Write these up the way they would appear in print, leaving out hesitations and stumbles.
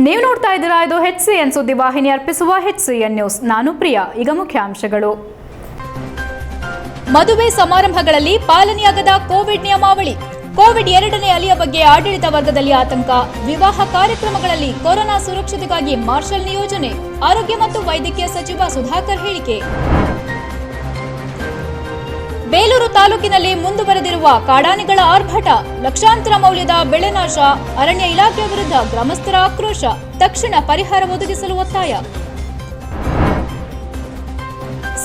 ನೀವು ನೋಡ್ತಾ ಇದ್ದೀರಾ ಇದು HCN ಸುದ್ದಿ ವಾಹಿನಿ ಅರ್ಪಿಸುವ HCN ನ್ಯೂಸ್. ನಾನು ಪ್ರಿಯಾ. ಈಗ ಮುಖ್ಯಾಂಶಗಳು. ಮದುವೆ ಸಮಾರಂಭಗಳಲ್ಲಿ ಪಾಲನೆಯಾಗದ ಕೋವಿಡ್ ನಿಯಮಾವಳಿ. ಕೋವಿಡ್ 2ನೇ ಅಲೆಯ ಬಗ್ಗೆ ಆಡಳಿತ ವರ್ಗದಲ್ಲಿ ಆತಂಕ. ವಿವಾಹ ಕಾರ್ಯಕ್ರಮಗಳಲ್ಲಿ ಕೊರೋನಾ ಸುರಕ್ಷತೆಗಾಗಿ ಮಾರ್ಷಲ್ ನಿಯೋಜನೆ. ಆರೋಗ್ಯ ಮತ್ತು ವೈದ್ಯಕೀಯ ಸಚಿವ ಸುಧಾಕರ್ ಹೇಳಿಕೆ. ಬೇಲೂರು ತಾಲೂಕಿನಲ್ಲಿ ಮುಂದುವರೆದಿರುವ ಕಾಡಾನೆಗಳ ಆರ್ಭಟ. ಲಕ್ಷಾಂತರ ಮೌಲ್ಯದ ಬೆಳೆ ನಾಶ. ಅರಣ್ಯ ಇಲಾಖೆ ವಿರುದ್ಧ ಗ್ರಾಮಸ್ಥರ ಆಕ್ರೋಶ. ತಕ್ಷಣ ಪರಿಹಾರ ಒದಗಿಸಲು ಒತ್ತಾಯ.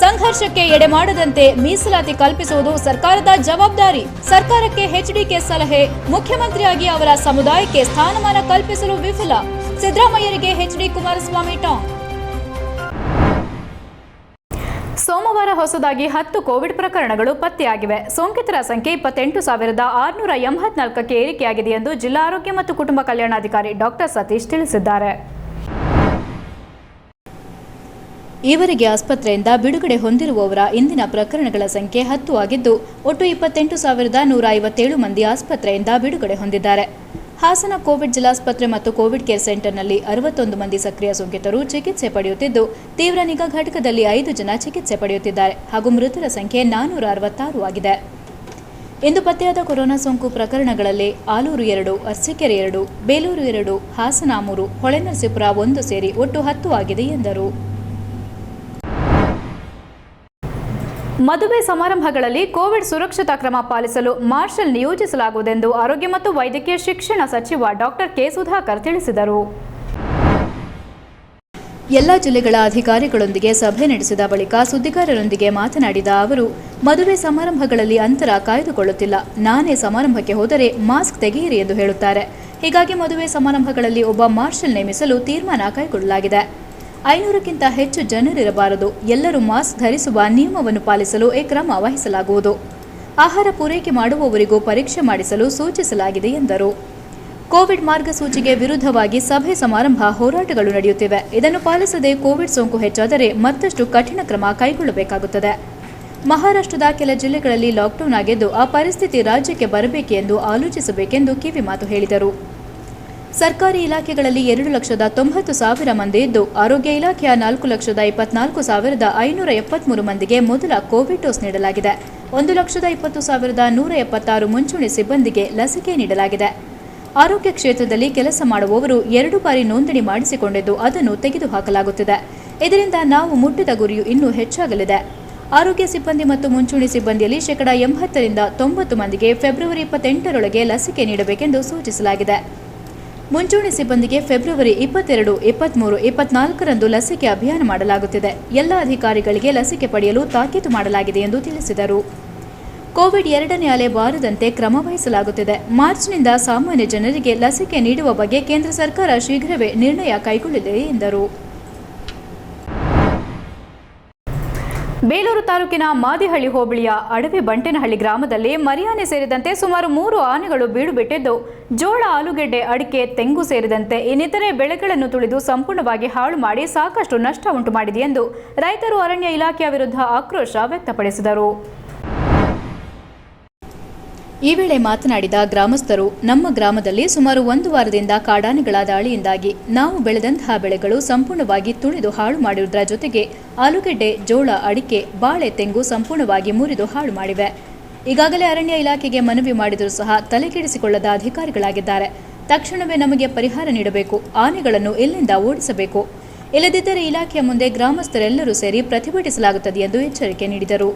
ಸಂಘರ್ಷಕ್ಕೆ ಎಡೆಮಾಡದಂತೆ ಮೀಸಲಾತಿ ಕಲ್ಪಿಸುವುದು ಸರ್ಕಾರದ ಜವಾಬ್ದಾರಿ. ಸರ್ಕಾರಕ್ಕೆ HDK ಸಲಹೆ. ಮುಖ್ಯಮಂತ್ರಿಯಾಗಿ ಅವರ ಸಮುದಾಯಕ್ಕೆ ಸ್ಥಾನಮಾನ ಕಲ್ಪಿಸಲು ವಿಫಲ. ಸಿದ್ದರಾಮಯ್ಯರಿಗೆ HD ಕುಮಾರಸ್ವಾಮಿ ಟಾಂಗ್. ಸೋಮವಾರ ಹೊಸದಾಗಿ 10 ಕೋವಿಡ್ ಪ್ರಕರಣಗಳು ಪತ್ತೆಯಾಗಿವೆ. ಸೋಂಕಿತರ ಸಂಖ್ಯೆ 28,684ಕ್ಕೆ ಏರಿಕೆಯಾಗಿದೆ ಎಂದು ಜಿಲ್ಲಾ ಆರೋಗ್ಯ ಮತ್ತು ಕುಟುಂಬ ಕಲ್ಯಾಣಾಧಿಕಾರಿ ಡಾಕ್ಟರ್ ಸತೀಶ್ ತಿಳಿಸಿದ್ದಾರೆ. ಈವರೆಗೆ ಆಸ್ಪತ್ರೆಯಿಂದ ಬಿಡುಗಡೆ ಹೊಂದಿರುವವರ ಇಂದಿನ ಪ್ರಕರಣಗಳ ಸಂಖ್ಯೆ 10 ಆಗಿದ್ದು, ಒಟ್ಟು 28,157 ಮಂದಿ ಆಸ್ಪತ್ರೆಯಿಂದ ಬಿಡುಗಡೆ ಹೊಂದಿದ್ದಾರೆ. ಹಾಸನ ಕೋವಿಡ್ ಜಿಲ್ಲಾಸ್ಪತ್ರೆ ಮತ್ತು ಕೋವಿಡ್ ಕೇರ್ ಸೆಂಟರ್ನಲ್ಲಿ 61 ಮಂದಿ ಸಕ್ರಿಯ ಸೋಂಕಿತರು ಚಿಕಿತ್ಸೆ ಪಡೆಯುತ್ತಿದ್ದು, ತೀವ್ರ ನಿಗಾ ಘಟಕದಲ್ಲಿ 5 ಜನ ಚಿಕಿತ್ಸೆ ಪಡೆಯುತ್ತಿದ್ದಾರೆ ಹಾಗೂ ಮೃತರ ಸಂಖ್ಯೆ 466 ಆಗಿದೆ. ಇಂದು ಪತ್ತೆಯಾದ ಕೊರೋನಾ ಸೋಂಕು ಪ್ರಕರಣಗಳಲ್ಲಿ ಆಲೂರು 2, ಅರಸೀಕೆರೆ 2, ಬೇಲೂರು 2, ಹಾಸನ 3, ಹೊಳೆನರಸೀಪುರ 1 ಸೇರಿ ಒಟ್ಟು 10 ಆಗಿದೆ ಎಂದರು. ಮದುವೆ ಸಮಾರಂಭಗಳಲ್ಲಿ ಕೋವಿಡ್ ಸುರಕ್ಷತಾ ಕ್ರಮ ಪಾಲಿಸಲು ಮಾರ್ಷಲ್ ನಿಯೋಜಿಸಲಾಗುವುದೆಂದು ಆರೋಗ್ಯ ಮತ್ತು ವೈದ್ಯಕೀಯ ಶಿಕ್ಷಣ ಸಚಿವ ಡಾಕ್ಟರ್ ಕೆ ಸುಧಾಕರ್ ತಿಳಿಸಿದರು. ಎಲ್ಲಾ ಜಿಲ್ಲೆಗಳ ಅಧಿಕಾರಿಗಳೊಂದಿಗೆ ಸಭೆ ನಡೆಸಿದ ಬಳಿಕ ಸುದ್ದಿಗಾರರೊಂದಿಗೆ ಮಾತನಾಡಿದ ಅವರು, ಮದುವೆ ಸಮಾರಂಭಗಳಲ್ಲಿ ಅಂತರ ಕಾಯ್ದುಕೊಳ್ಳುತ್ತಿಲ್ಲ. ನಾನೇ ಸಮಾರಂಭಕ್ಕೆ ಹೋದರೆ ಮಾಸ್ಕ್ ತೆಗೆಯಿರಿ ಎಂದು ಹೇಳುತ್ತಾರೆ. ಹೀಗಾಗಿ ಮದುವೆ ಸಮಾರಂಭಗಳಲ್ಲಿ ಒಬ್ಬ ಮಾರ್ಷಲ್ ನೇಮಿಸಲು ತೀರ್ಮಾನ ಕೈಗೊಳ್ಳಲಾಗಿದೆ. 500ಕ್ಕಿಂತ ಹೆಚ್ಚು ಜನರಿರಬಾರದು. ಎಲ್ಲರೂ ಮಾಸ್ಕ್ ಧರಿಸುವ ನಿಯಮವನ್ನು ಪಾಲಿಸಲು ಈ ಕ್ರಮ ವಹಿಸಲಾಗುವುದು. ಆಹಾರ ಪೂರೈಕೆ ಮಾಡುವವರಿಗೂ ಪರೀಕ್ಷೆ ಮಾಡಿಸಲು ಸೂಚಿಸಲಾಗಿದೆ ಎಂದರು. ಕೋವಿಡ್ ಮಾರ್ಗಸೂಚಿಗೆ ವಿರುದ್ಧವಾಗಿ ಸಭೆ ಸಮಾರಂಭ ಹೋರಾಟಗಳು ನಡೆಯುತ್ತಿವೆ. ಇದನ್ನು ಪಾಲಿಸದೆ ಕೋವಿಡ್ ಸೋಂಕು ಹೆಚ್ಚಾದರೆ ಮತ್ತಷ್ಟು ಕಠಿಣ ಕ್ರಮ ಕೈಗೊಳ್ಳಬೇಕಾಗುತ್ತದೆ. ಮಹಾರಾಷ್ಟ್ರದ ಕೆಲ ಜಿಲ್ಲೆಗಳಲ್ಲಿ ಲಾಕ್ಡೌನ್ ಆಗಿದ್ದು, ಆ ಪರಿಸ್ಥಿತಿ ರಾಜ್ಯಕ್ಕೆ ಬರಬೇಕೆ ಎಂದು ಆಲೋಚಿಸಬೇಕೆಂದು ಕಿವಿಮಾತು ಹೇಳಿದರು. ಸರ್ಕಾರಿ ಇಲಾಖೆಗಳಲ್ಲಿ 2,90,000 ಮಂದಿ ಇದ್ದು, ಆರೋಗ್ಯ ಇಲಾಖೆಯ 4,24,573 ಮಂದಿಗೆ ಮೊದಲ ಕೋವಿಡ್ ಡೋಸ್ ನೀಡಲಾಗಿದೆ. 1,20,176 ಮುಂಚೂಣಿ ಸಿಬ್ಬಂದಿಗೆ ಲಸಿಕೆ ನೀಡಲಾಗಿದೆ. ಆರೋಗ್ಯ ಕ್ಷೇತ್ರದಲ್ಲಿ ಕೆಲಸ ಮಾಡುವವರು 2 ಬಾರಿ ನೋಂದಣಿ ಮಾಡಿಸಿಕೊಂಡಿದ್ದು, ಅದನ್ನು ತೆಗೆದುಹಾಕಲಾಗುತ್ತಿದೆ. ಇದರಿಂದ ನಾವು ಮುಟ್ಟಿದ ಗುರಿಯು ಇನ್ನೂ ಹೆಚ್ಚಾಗಲಿದೆ. ಆರೋಗ್ಯ ಸಿಬ್ಬಂದಿ ಮತ್ತು ಮುಂಚೂಣಿ ಸಿಬ್ಬಂದಿಯಲ್ಲಿ 80% 90 ಮಂದಿಗೆ ಫೆಬ್ರವರಿ 28ರೊಳಗೆ ಲಸಿಕೆ ನೀಡಬೇಕೆಂದು ಸೂಚಿಸಲಾಗಿದೆ. ಮುಂಚೂಣಿ ಸಿಬ್ಬಂದಿಗೆ ಫೆಬ್ರವರಿ 22, 23, 24ರಂದು ಲಸಿಕೆ ಅಭಿಯಾನ ಮಾಡಲಾಗುತ್ತಿದೆ. ಎಲ್ಲ ಅಧಿಕಾರಿಗಳಿಗೆ ಲಸಿಕೆ ಪಡೆಯಲು ತಾಕೀತು ಮಾಡಲಾಗಿದೆ ಎಂದು ತಿಳಿಸಿದರು. ಕೋವಿಡ್ 2ನೇ ಅಲೆ ಬಾರದಂತೆ ಕ್ರಮ ವಹಿಸಲಾಗುತ್ತಿದೆ. ಮಾರ್ಚ್ನಿಂದ ಸಾಮಾನ್ಯ ಜನರಿಗೆ ಲಸಿಕೆ ನೀಡುವ ಬಗ್ಗೆ ಕೇಂದ್ರ ಸರ್ಕಾರ ಶೀಘ್ರವೇ ನಿರ್ಣಯ ಕೈಗೊಳ್ಳಲಿದೆ ಎಂದರು. ಬೇಲೂರು ತಾಲೂಕಿನ ಮಾದಿಹಳ್ಳಿ ಹೋಬಳಿಯ ಅಡವಿ ಬಂಟೇನಹಳ್ಳಿ ಗ್ರಾಮದಲ್ಲಿ ಮರಿಯಾನೆ ಸೇರಿದಂತೆ ಸುಮಾರು 3 ಆನೆಗಳು ಬೀಡು ಬಿಟ್ಟಿದ್ದು, ಜೋಳ, ಆಲೂಗೆಡ್ಡೆ, ಅಡಿಕೆ, ತೆಂಗು ಸೇರಿದಂತೆ ಇನ್ನಿತರೆ ಬೆಳೆಗಳನ್ನು ತುಳಿದು ಸಂಪೂರ್ಣವಾಗಿ ಹಾಳು ಮಾಡಿ ಸಾಕಷ್ಟು ನಷ್ಟ ಉಂಟು ಮಾಡಿದೆ ಎಂದು ರೈತರು ಅರಣ್ಯ ಇಲಾಖೆಯ ವಿರುದ್ಧ ಆಕ್ರೋಶ ವ್ಯಕ್ತಪಡಿಸಿದರು. ಈ ವೇಳೆ ಮಾತನಾಡಿದ ಗ್ರಾಮಸ್ಥರು, ನಮ್ಮ ಗ್ರಾಮದಲ್ಲಿ ಸುಮಾರು 1 ವಾರದಿಂದ ಕಾಡಾನೆಗಳ ದಾಳಿಯಿಂದಾಗಿ ನಾವು ಬೆಳೆದಂತಹ ಬೆಳೆಗಳು ಸಂಪೂರ್ಣವಾಗಿ ತುಳಿದು ಹಾಳು ಮಾಡಿರುವುದರ ಜೊತೆಗೆ ಆಲೂಗೆಡ್ಡೆ, ಜೋಳ, ಅಡಿಕೆ, ಬಾಳೆ, ತೆಂಗು ಸಂಪೂರ್ಣವಾಗಿ ಮುರಿದು ಹಾಳು ಮಾಡಿವೆ. ಈಗಾಗಲೇ ಅರಣ್ಯ ಇಲಾಖೆಗೆ ಮನವಿ ಮಾಡಿದರೂ ಸಹ ತಲೆಕೆಡಿಸಿಕೊಳ್ಳದ ಅಧಿಕಾರಿಗಳಾಗಿದ್ದಾರೆ. ತಕ್ಷಣವೇ ನಮಗೆ ಪರಿಹಾರ ನೀಡಬೇಕು. ಆನೆಗಳನ್ನು ಇಲ್ಲಿಂದ ಓಡಿಸಬೇಕು. ಇಲ್ಲದಿದ್ದರೆ ಇಲಾಖೆಯ ಮುಂದೆ ಗ್ರಾಮಸ್ಥರೆಲ್ಲರೂ ಸೇರಿ ಪ್ರತಿಭಟಿಸಲಾಗುತ್ತದೆ ಎಂದು ಎಚ್ಚರಿಕೆ ನೀಡಿದರು.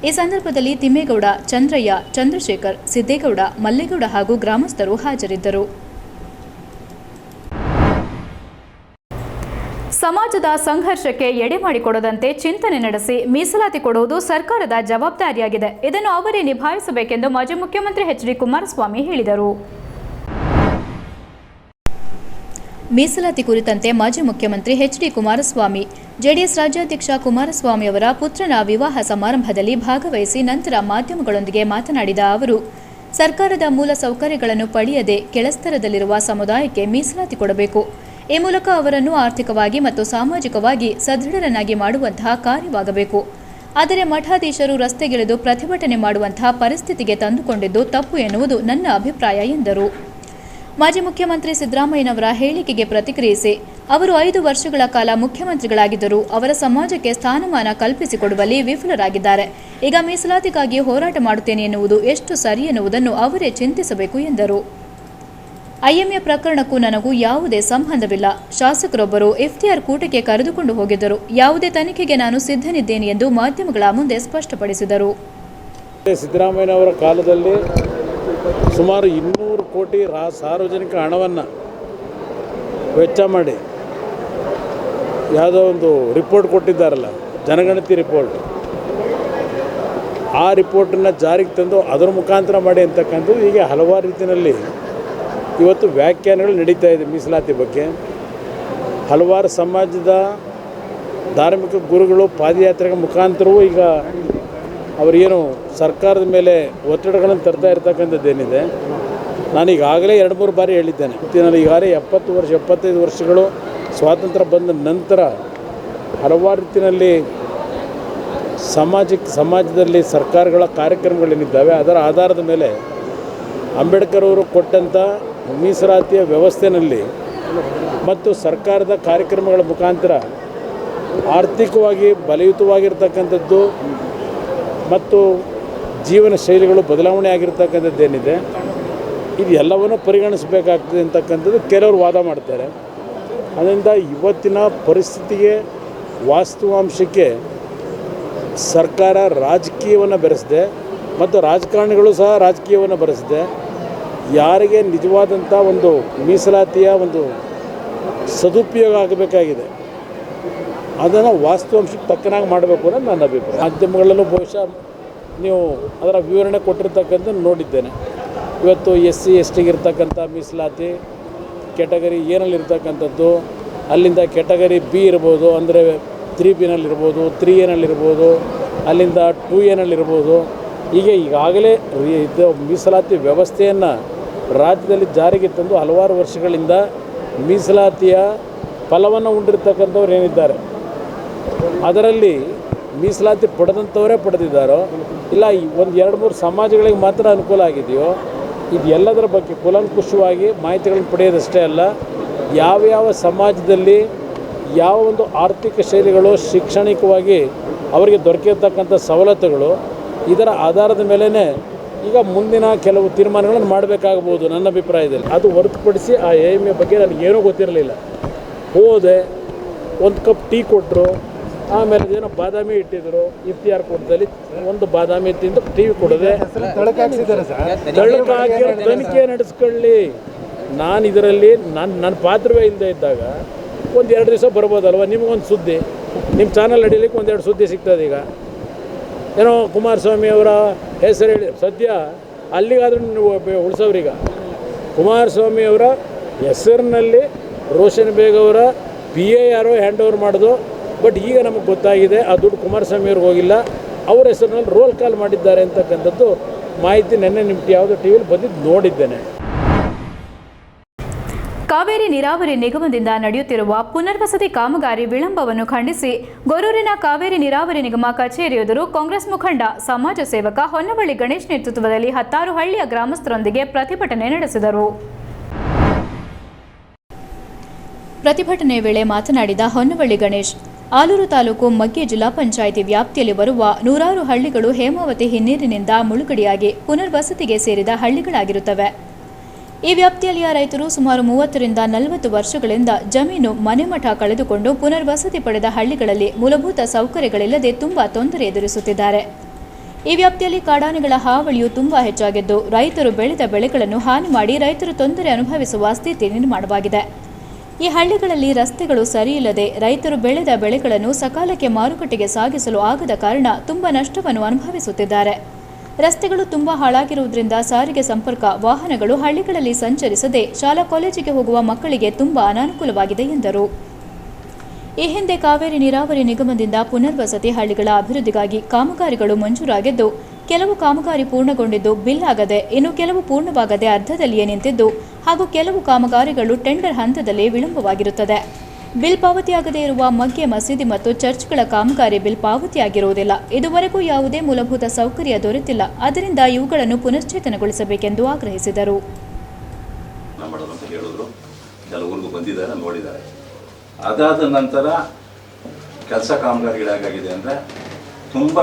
ಈ ಸಂದರ್ಭದಲ್ಲಿ ತಿಮ್ಮೇಗೌಡ, ಚಂದ್ರಯ್ಯ, ಚಂದ್ರಶೇಖರ್, ಸಿದ್ದೇಗೌಡ, ಮಲ್ಲೇಗೌಡ ಹಾಗೂ ಗ್ರಾಮಸ್ಥರು ಹಾಜರಿದ್ದರು. ಸಮಾಜದ ಸಂಘರ್ಷಕ್ಕೆ ಎಡೆ ಮಾಡಿಕೊಡದಂತೆ ಚಿಂತನೆ ನಡೆಸಿ ಮೀಸಲಾತಿ ಕೊಡುವುದು ಸರ್ಕಾರದ ಜವಾಬ್ದಾರಿಯಾಗಿದೆ. ಇದನ್ನು ಅವರೇ ನಿಭಾಯಿಸಬೇಕೆಂದು ಮಾಜಿ ಮುಖ್ಯಮಂತ್ರಿ HD ಕುಮಾರಸ್ವಾಮಿ ಹೇಳಿದರು. ಮೀಸಲಾತಿ ಕುರಿತಂತೆ ಮಾಜಿ ಮುಖ್ಯಮಂತ್ರಿ HD ಕುಮಾರಸ್ವಾಮಿ ಜೆಡಿಎಸ್ ರಾಜ್ಯಾಧ್ಯಕ್ಷ ಕುಮಾರಸ್ವಾಮಿ ಅವರ ಪುತ್ರನ ವಿವಾಹ ಸಮಾರಂಭದಲ್ಲಿ ಭಾಗವಹಿಸಿ ನಂತರ ಮಾಧ್ಯಮಗಳೊಂದಿಗೆ ಮಾತನಾಡಿದ ಅವರು, ಸರ್ಕಾರದ ಮೂಲ ಸೌಕರ್ಯಗಳನ್ನು ಪಡೆಯದೆ ಕೆಳಸ್ತರದಲ್ಲಿರುವ ಸಮುದಾಯಕ್ಕೆ ಮೀಸಲಾತಿ ಕೊಡಬೇಕು. ಈ ಮೂಲಕ ಅವರನ್ನು ಆರ್ಥಿಕವಾಗಿ ಮತ್ತು ಸಾಮಾಜಿಕವಾಗಿ ಸದೃಢರನ್ನಾಗಿ ಮಾಡುವಂತಹ ಕಾರ್ಯವಾಗಬೇಕು. ಆದರೆ ಮಠಾಧೀಶರು ರಸ್ತೆಗಿಳಿದು ಪ್ರತಿಭಟನೆ ಮಾಡುವಂತಹ ಪರಿಸ್ಥಿತಿಗೆ ತಂದುಕೊಂಡಿದ್ದು ತಪ್ಪು ಎನ್ನುವುದು ನನ್ನ ಅಭಿಪ್ರಾಯ ಎಂದರು. ಮಾಜಿ ಮುಖ್ಯಮಂತ್ರಿ ಸಿದ್ದರಾಮಯ್ಯನವರ ಹೇಳಿಕೆಗೆ ಪ್ರತಿಕ್ರಿಯಿಸಿ, ಅವರು 5 ವರ್ಷಗಳ ಕಾಲ ಮುಖ್ಯಮಂತ್ರಿಗಳಾಗಿದ್ದರೂ ಅವರ ಸಮಾಜಕ್ಕೆ ಸ್ಥಾನಮಾನ ಕಲ್ಪಿಸಿಕೊಡುವಲ್ಲಿ ವಿಫಲರಾಗಿದ್ದಾರೆ. ಈಗ ಮೀಸಲಾತಿಗಾಗಿ ಹೋರಾಟ ಮಾಡುತ್ತೇನೆ ಎನ್ನುವುದು ಎಷ್ಟು ಸರಿ ಎನ್ನುವುದನ್ನು ಅವರೇ ಚಿಂತಿಸಬೇಕು ಎಂದರು. ಐಎಂಎ ಪ್ರಕರಣಕ್ಕೂ ನನಗೂ ಯಾವುದೇ ಸಂಬಂಧವಿಲ್ಲ. ಶಾಸಕರೊಬ್ಬರು ಇಫ್ತಿಯಾರ್ ಕೂಟಕ್ಕೆ ಕರೆದುಕೊಂಡು ಹೋಗಿದ್ದರು. ಯಾವುದೇ ತನಿಖೆಗೆ ನಾನು ಸಿದ್ಧನಿದ್ದೇನೆ ಎಂದು ಮಾಧ್ಯಮಗಳ ಮುಂದೆ ಸ್ಪಷ್ಟಪಡಿಸಿದರು. ಸಿದ್ದರಾಮಯ್ಯನವರ ಕಾಲದಲ್ಲಿ ಸುಮಾರು 200 ಕೋಟಿ ಸಾರ್ವಜನಿಕ ಹಣವನ್ನು ವೆಚ್ಚ ಮಾಡಿ ಯಾವುದೋ ಒಂದು ರಿಪೋರ್ಟ್ ಕೊಟ್ಟಿದ್ದಾರಲ್ಲ, ಜನಗಣತಿ ರಿಪೋರ್ಟ್, ಆ ರಿಪೋರ್ಟನ್ನು ಜಾರಿಗೆ ತಂದು ಅದರ ಮುಖಾಂತರ ಮಾಡಿ ಅಂತಕ್ಕಂಥದ್ದು ಹೀಗೆ ಹಲವಾರು ರೀತಿಯಲ್ಲಿ ಇವತ್ತು ವ್ಯಾಖ್ಯಾನಗಳು ನಡೀತಾ ಇದೆ. ಮೀಸಲಾತಿ ಬಗ್ಗೆ ಹಲವಾರು ಸಮಾಜದ ಧಾರ್ಮಿಕ ಗುರುಗಳು ಪಾದಯಾತ್ರೆಗಳ ಮುಖಾಂತರವೂ ಈಗ ಅವರೇನು ಸರ್ಕಾರದ ಮೇಲೆ ಒತ್ತಡಗಳನ್ನು ತರ್ತಾ ಇರ್ತಕ್ಕಂಥದ್ದೇನಿದೆ, ನಾನೀಗಾಗಲೇ 2-3 ಬಾರಿ ಹೇಳಿದ್ದೇನೆ. ನಾನು ಈಗಾಗಲೇ 75 ವರ್ಷಗಳು ಸ್ವಾತಂತ್ರ್ಯ ಬಂದ ನಂತರ ಹಲವಾರು ರೀತಿಯಲ್ಲಿ ಸಮಾಜದಲ್ಲಿ ಸರ್ಕಾರಗಳ ಕಾರ್ಯಕ್ರಮಗಳೇನಿದ್ದಾವೆ ಅದರ ಆಧಾರದ ಮೇಲೆ ಅಂಬೇಡ್ಕರ್ ಅವರು ಕೊಟ್ಟಂಥ ಮೀಸಲಾತಿಯ ವ್ಯವಸ್ಥೆಯಲ್ಲಿ ಮತ್ತು ಸರ್ಕಾರದ ಕಾರ್ಯಕ್ರಮಗಳ ಮುಖಾಂತರ ಆರ್ಥಿಕವಾಗಿ ಬಲಯುತವಾಗಿರ್ತಕ್ಕಂಥದ್ದು ಮತ್ತು ಜೀವನ ಶೈಲಿಗಳು ಬದಲಾವಣೆ ಆಗಿರ್ತಕ್ಕಂಥದ್ದೇನಿದೆ ಇದು ಎಲ್ಲವನ್ನೂ ಪರಿಗಣಿಸಬೇಕಾಗ್ತದೆ ಅಂತಕ್ಕಂಥದ್ದು ಕೆಲವರು ವಾದ ಮಾಡ್ತಾರೆ. ಅದರಿಂದ ಇವತ್ತಿನ ಪರಿಸ್ಥಿತಿಗೆ ವಾಸ್ತವಾಂಶಕ್ಕೆ ಸರ್ಕಾರ ರಾಜಕೀಯವನ್ನು ಬೆರೆಸಿದೆ ಮತ್ತು ರಾಜಕಾರಣಿಗಳು ಸಹ ರಾಜಕೀಯವನ್ನು ಬೆರೆಸಿದೆ. ಯಾರಿಗೆ ನಿಜವಾದಂಥ ಒಂದು ಮೀಸಲಾತಿಯ ಒಂದು ಸದುಪಯೋಗ ಆಗಬೇಕಾಗಿದೆ ಅದನ್ನು ವಾಸ್ತವಾಂಶಕ್ಕೆ ತಕ್ಕನಾಗಿ ಮಾಡಬೇಕು ಅನ್ನೋದು ನನ್ನ ಅಭಿಪ್ರಾಯ. ಮಾಧ್ಯಮಗಳಲ್ಲೂ ಬಹುಶಃ ನೀವು ಅದರ ವಿವರಣೆ ಕೊಟ್ಟಿರ್ತಕ್ಕಂಥ ನೋಡಿದ್ದೇನೆ. ಇವತ್ತು SC STಗೆ ಇರ್ತಕ್ಕಂಥ ಮೀಸಲಾತಿ ಕ್ಯಾಟಗರಿ ಏನಲ್ಲಿರ್ತಕ್ಕಂಥದ್ದು, ಅಲ್ಲಿಂದ ಕ್ಯಾಟಗರಿ B ಇರ್ಬೋದು, ಅಂದರೆ 3Bನಲ್ಲಿರ್ಬೋದು, 3Aನಲ್ಲಿರ್ಬೋದು, ಅಲ್ಲಿಂದ 2Aನಲ್ಲಿರ್ಬೋದು. ಹೀಗೆ ಈಗಾಗಲೇ ಇದು ಮೀಸಲಾತಿ ವ್ಯವಸ್ಥೆಯನ್ನು ರಾಜ್ಯದಲ್ಲಿ ಜಾರಿಗೆ ತಂದು ಹಲವಾರು ವರ್ಷಗಳಿಂದ ಮೀಸಲಾತಿಯ ಫಲವನ್ನು ಉಂಡಿರ್ತಕ್ಕಂಥವ್ರು ಏನಿದ್ದಾರೆ ಅದರಲ್ಲಿ ಮೀಸಲಾತಿ ಪಡೆದಂಥವರೇ ಪಡೆದಿದ್ದಾರೋ ಇಲ್ಲ ಒಂದು 2-3 ಸಮಾಜಗಳಿಗೆ ಮಾತ್ರ ಅನುಕೂಲ ಆಗಿದೆಯೋ ಇದು ಎಲ್ಲದರ ಬಗ್ಗೆ ಕೂಲಂಕುಷವಾಗಿ ಮಾಹಿತಿಗಳನ್ನು ಪಡೆಯೋದಷ್ಟೇ ಅಲ್ಲ, ಯಾವ ಸಮಾಜದಲ್ಲಿ ಯಾವ ಒಂದು ಆರ್ಥಿಕ ಶೈಲಿಗಳು ಶೈಕ್ಷಣಿಕವಾಗಿ ಅವರಿಗೆ ದೊರಕಿರ್ತಕ್ಕಂಥ ಸವಲತ್ತುಗಳು ಇದರ ಆಧಾರದ ಮೇಲೇ ಈಗ ಮುಂದಿನ ಕೆಲವು ತೀರ್ಮಾನಗಳನ್ನು ಮಾಡಬೇಕಾಗಬಹುದು ನನ್ನ ಅಭಿಪ್ರಾಯದಲ್ಲಿ. ಅದು ಹೊರತುಪಡಿಸಿ ಆ AMA ಬಗ್ಗೆ ನನಗೇನೂ ಗೊತ್ತಿರಲಿಲ್ಲ. ಹೋದೆ, ಒಂದು ಕಪ್ ಟೀ ಕೊಟ್ಟರು, ಆಮೇಲೆ ಏನೋ ಬಾದಾಮಿ ಇಟ್ಟಿದ್ರು. ಇಫ್ತಿಯಾರ್ ಕೂಟದಲ್ಲಿ ಒಂದು ಬಾದಾಮಿ ತಿಂದು ಟೀ ಕೊಡದೆ ತಳಕಾಕಿರೋ ತನಿಖೆ ನಡೆಸ್ಕೊಳ್ಳಿ. ನಾನು ಇದರಲ್ಲಿ ನನ್ನ ಪಾತ್ರವೇ ಇಲ್ಲದೆ ಇದ್ದಾಗ 1-2 ದಿವಸ ಬರ್ಬೋದಲ್ವ, ನಿಮಗೊಂದು ಸುದ್ದಿ ನಿಮ್ಮ ಚಾನಲ್ ನಡೀಲಿಕ್ಕೆ 1-2 ಸುದ್ದಿ ಸಿಗ್ತದೆ. ಈಗ ಏನೋ ಕುಮಾರಸ್ವಾಮಿ ಅವರ ಹೆಸರು ಹೇಳಿ ಸದ್ಯ ಅಲ್ಲಿಗಾದ್ರೂ ನೀವು ಉಳಿಸೋರೀಗ ಕುಮಾರಸ್ವಾಮಿ ಅವರ ಹೆಸರಿನಲ್ಲಿ ರೋಷನ್ ಬೇಗ್ ಅವರ PA ಯಾರೋ ಹ್ಯಾಂಡ್ ಓವರ್ ಮಾಡೋದು. ಬಟ್ ಈಗ ನಮಗೆ ಗೊತ್ತಾಗಿದೆ ಆ ದುಡ್ಡು ಕುಮಾರಸ್ವಾಮಿ ಅವ್ರಿಗೆ ಹೋಗಿಲ್ಲ, ಅವರ ಹೆಸರಿನಲ್ಲಿ ರೋಲ್ ಕಾಲ್ ಮಾಡಿದ್ದಾರೆ ಅಂತಕ್ಕಂಥದ್ದು ಮಾಹಿತಿ ನೆನ್ನೆ ನಿಮ್ಮ ಯಾವುದೋ TVಯಲ್ಲಿ ಬಂದಿದ್ದು ನೋಡಿದ್ದೇನೆ. ಕಾವೇರಿ ನೀರಾವರಿ ನಿಗಮದಿಂದ ನಡೆಯುತ್ತಿರುವ ಪುನರ್ವಸತಿ ಕಾಮಗಾರಿ ವಿಳಂಬವನ್ನು ಖಂಡಿಸಿ ಗೊರೂರಿನ ಕಾವೇರಿ ನೀರಾವರಿ ನಿಗಮ ಕಚೇರಿ ಎದುರು ಕಾಂಗ್ರೆಸ್ ಮುಖಂಡ ಸಮಾಜ ಸೇವಕ ಹೊನ್ನವಳ್ಳಿ ಗಣೇಶ್ ನೇತೃತ್ವದಲ್ಲಿ 16 ಹಳ್ಳಿಯ ಗ್ರಾಮಸ್ಥರೊಂದಿಗೆ ಪ್ರತಿಭಟನೆ ನಡೆಸಿದರು. ಪ್ರತಿಭಟನೆ ವೇಳೆ ಮಾತನಾಡಿದ ಹೊನ್ನವಳ್ಳಿ ಗಣೇಶ್, ಆಲೂರು ತಾಲೂಕು ಮಗ್ಗೆ ಜಿಲ್ಲಾ ಪಂಚಾಯಿತಿ ವ್ಯಾಪ್ತಿಯಲ್ಲಿ ಬರುವ 100 ಹಳ್ಳಿಗಳು ಹೇಮಾವತಿ ಹಿನ್ನೀರಿನಿಂದ ಮುಳುಗಡೆಯಾಗಿ ಪುನರ್ವಸತಿಗೆ ಸೇರಿದ ಹಳ್ಳಿಗಳಾಗಿರುತ್ತವೆ. ಈ ವ್ಯಾಪ್ತಿಯಲ್ಲಿಯ ರೈತರು ಸುಮಾರು 30ರಿಂದ 40 ವರ್ಷಗಳಿಂದ ಜಮೀನು ಮನೆಮಠ ಕಳೆದುಕೊಂಡು ಪುನರ್ವಸತಿ ಪಡೆದ ಹಳ್ಳಿಗಳಲ್ಲಿ ಮೂಲಭೂತ ಸೌಕರ್ಯಗಳಿಲ್ಲದೆ ತುಂಬಾ ತೊಂದರೆ ಎದುರಿಸುತ್ತಿದ್ದಾರೆ. ಈ ವ್ಯಾಪ್ತಿಯಲ್ಲಿ ಕಾಡಾನೆಗಳ ಹಾವಳಿಯು ತುಂಬಾ ಹೆಚ್ಚಾಗಿದ್ದು ರೈತರು ಬೆಳೆದ ಬೆಳೆಗಳನ್ನು ಹಾನಿ ಮಾಡಿ ರೈತರು ತೊಂದರೆ ಅನುಭವಿಸುವ ಸ್ಥಿತಿ ನಿರ್ಮಾಣವಾಗಿದೆ. ಈ ಹಳ್ಳಿಗಳಲ್ಲಿ ರಸ್ತೆಗಳು ಸರಿಯಿಲ್ಲದೆ ರೈತರು ಬೆಳೆದ ಬೆಳೆಗಳನ್ನು ಸಕಾಲಕ್ಕೆ ಮಾರುಕಟ್ಟೆಗೆ ಸಾಗಿಸಲು ಆಗದ ಕಾರಣ ತುಂಬಾ ನಷ್ಟವನ್ನು ಅನುಭವಿಸುತ್ತಿದ್ದಾರೆ. ರಸ್ತೆಗಳು ತುಂಬಾ ಹಾಳಾಗಿರುವುದರಿಂದ ಸಾರಿಗೆ ಸಂಪರ್ಕ ವಾಹನಗಳು ಹಳ್ಳಿಗಳಲ್ಲಿ ಸಂಚರಿಸದೆ ಶಾಲಾ ಕಾಲೇಜಿಗೆ ಹೋಗುವ ಮಕ್ಕಳಿಗೆ ತುಂಬಾ ಅನಾನುಕೂಲವಾಗಿದೆ ಎಂದರು. ಈ ಹಿಂದೆ ಕಾವೇರಿ ನೀರಾವರಿ ನಿಗಮದಿಂದ ಪುನರ್ವಸತಿ ಹಳ್ಳಿಗಳ ಅಭಿವೃದ್ಧಿಗಾಗಿ ಕಾಮಗಾರಿಗಳು ಮಂಜೂರಾಗಿದ್ದು ಕೆಲವು ಕಾಮಗಾರಿ ಪೂರ್ಣಗೊಂಡಿದ್ದು ಬಿಲ್ ಆಗದೆ, ಇನ್ನು ಕೆಲವು ಪೂರ್ಣವಾಗದೆ ಅರ್ಧದಲ್ಲಿಯೇ ನಿಂತಿದ್ದು ಹಾಗೂ ಕೆಲವು ಕಾಮಗಾರಿಗಳು ಟೆಂಡರ್ ಹಂತದಲ್ಲಿ ವಿಳಂಬವಾಗಿರುತ್ತದೆ. ಬಿಲ್ ಪಾವತಿಯಾಗದೇ ಇರುವ ಮಗ್ಗೆ ಮಸೀದಿ ಮತ್ತು ಚರ್ಚ್ಗಳ ಕಾಮಗಾರಿ ಬಿಲ್ ಪಾವತಿಯಾಗಿರುವುದಿಲ್ಲ. ಇದುವರೆಗೂ ಯಾವುದೇ ಮೂಲಭೂತ ಸೌಕರ್ಯ ದೊರೆತಿಲ್ಲ. ಆದ್ದರಿಂದ ಇವುಗಳನ್ನು ಪುನಶ್ಚೇತನಗೊಳಿಸಬೇಕೆಂದು ಆಗ್ರಹಿಸಿದರು. ಹೇಳಿದ್ರು. ಕೆಲವರೆಗೂ ಬಂದಿದ್ದಾರೆ, ನೋಡಿದ್ದಾರೆ. ಅದಾದ ನಂತರ ಕೆಲಸ ಕಾಮಗಾರಿಗಳು ಹೇಗಾಗಿದೆ ಅಂದರೆ ತುಂಬ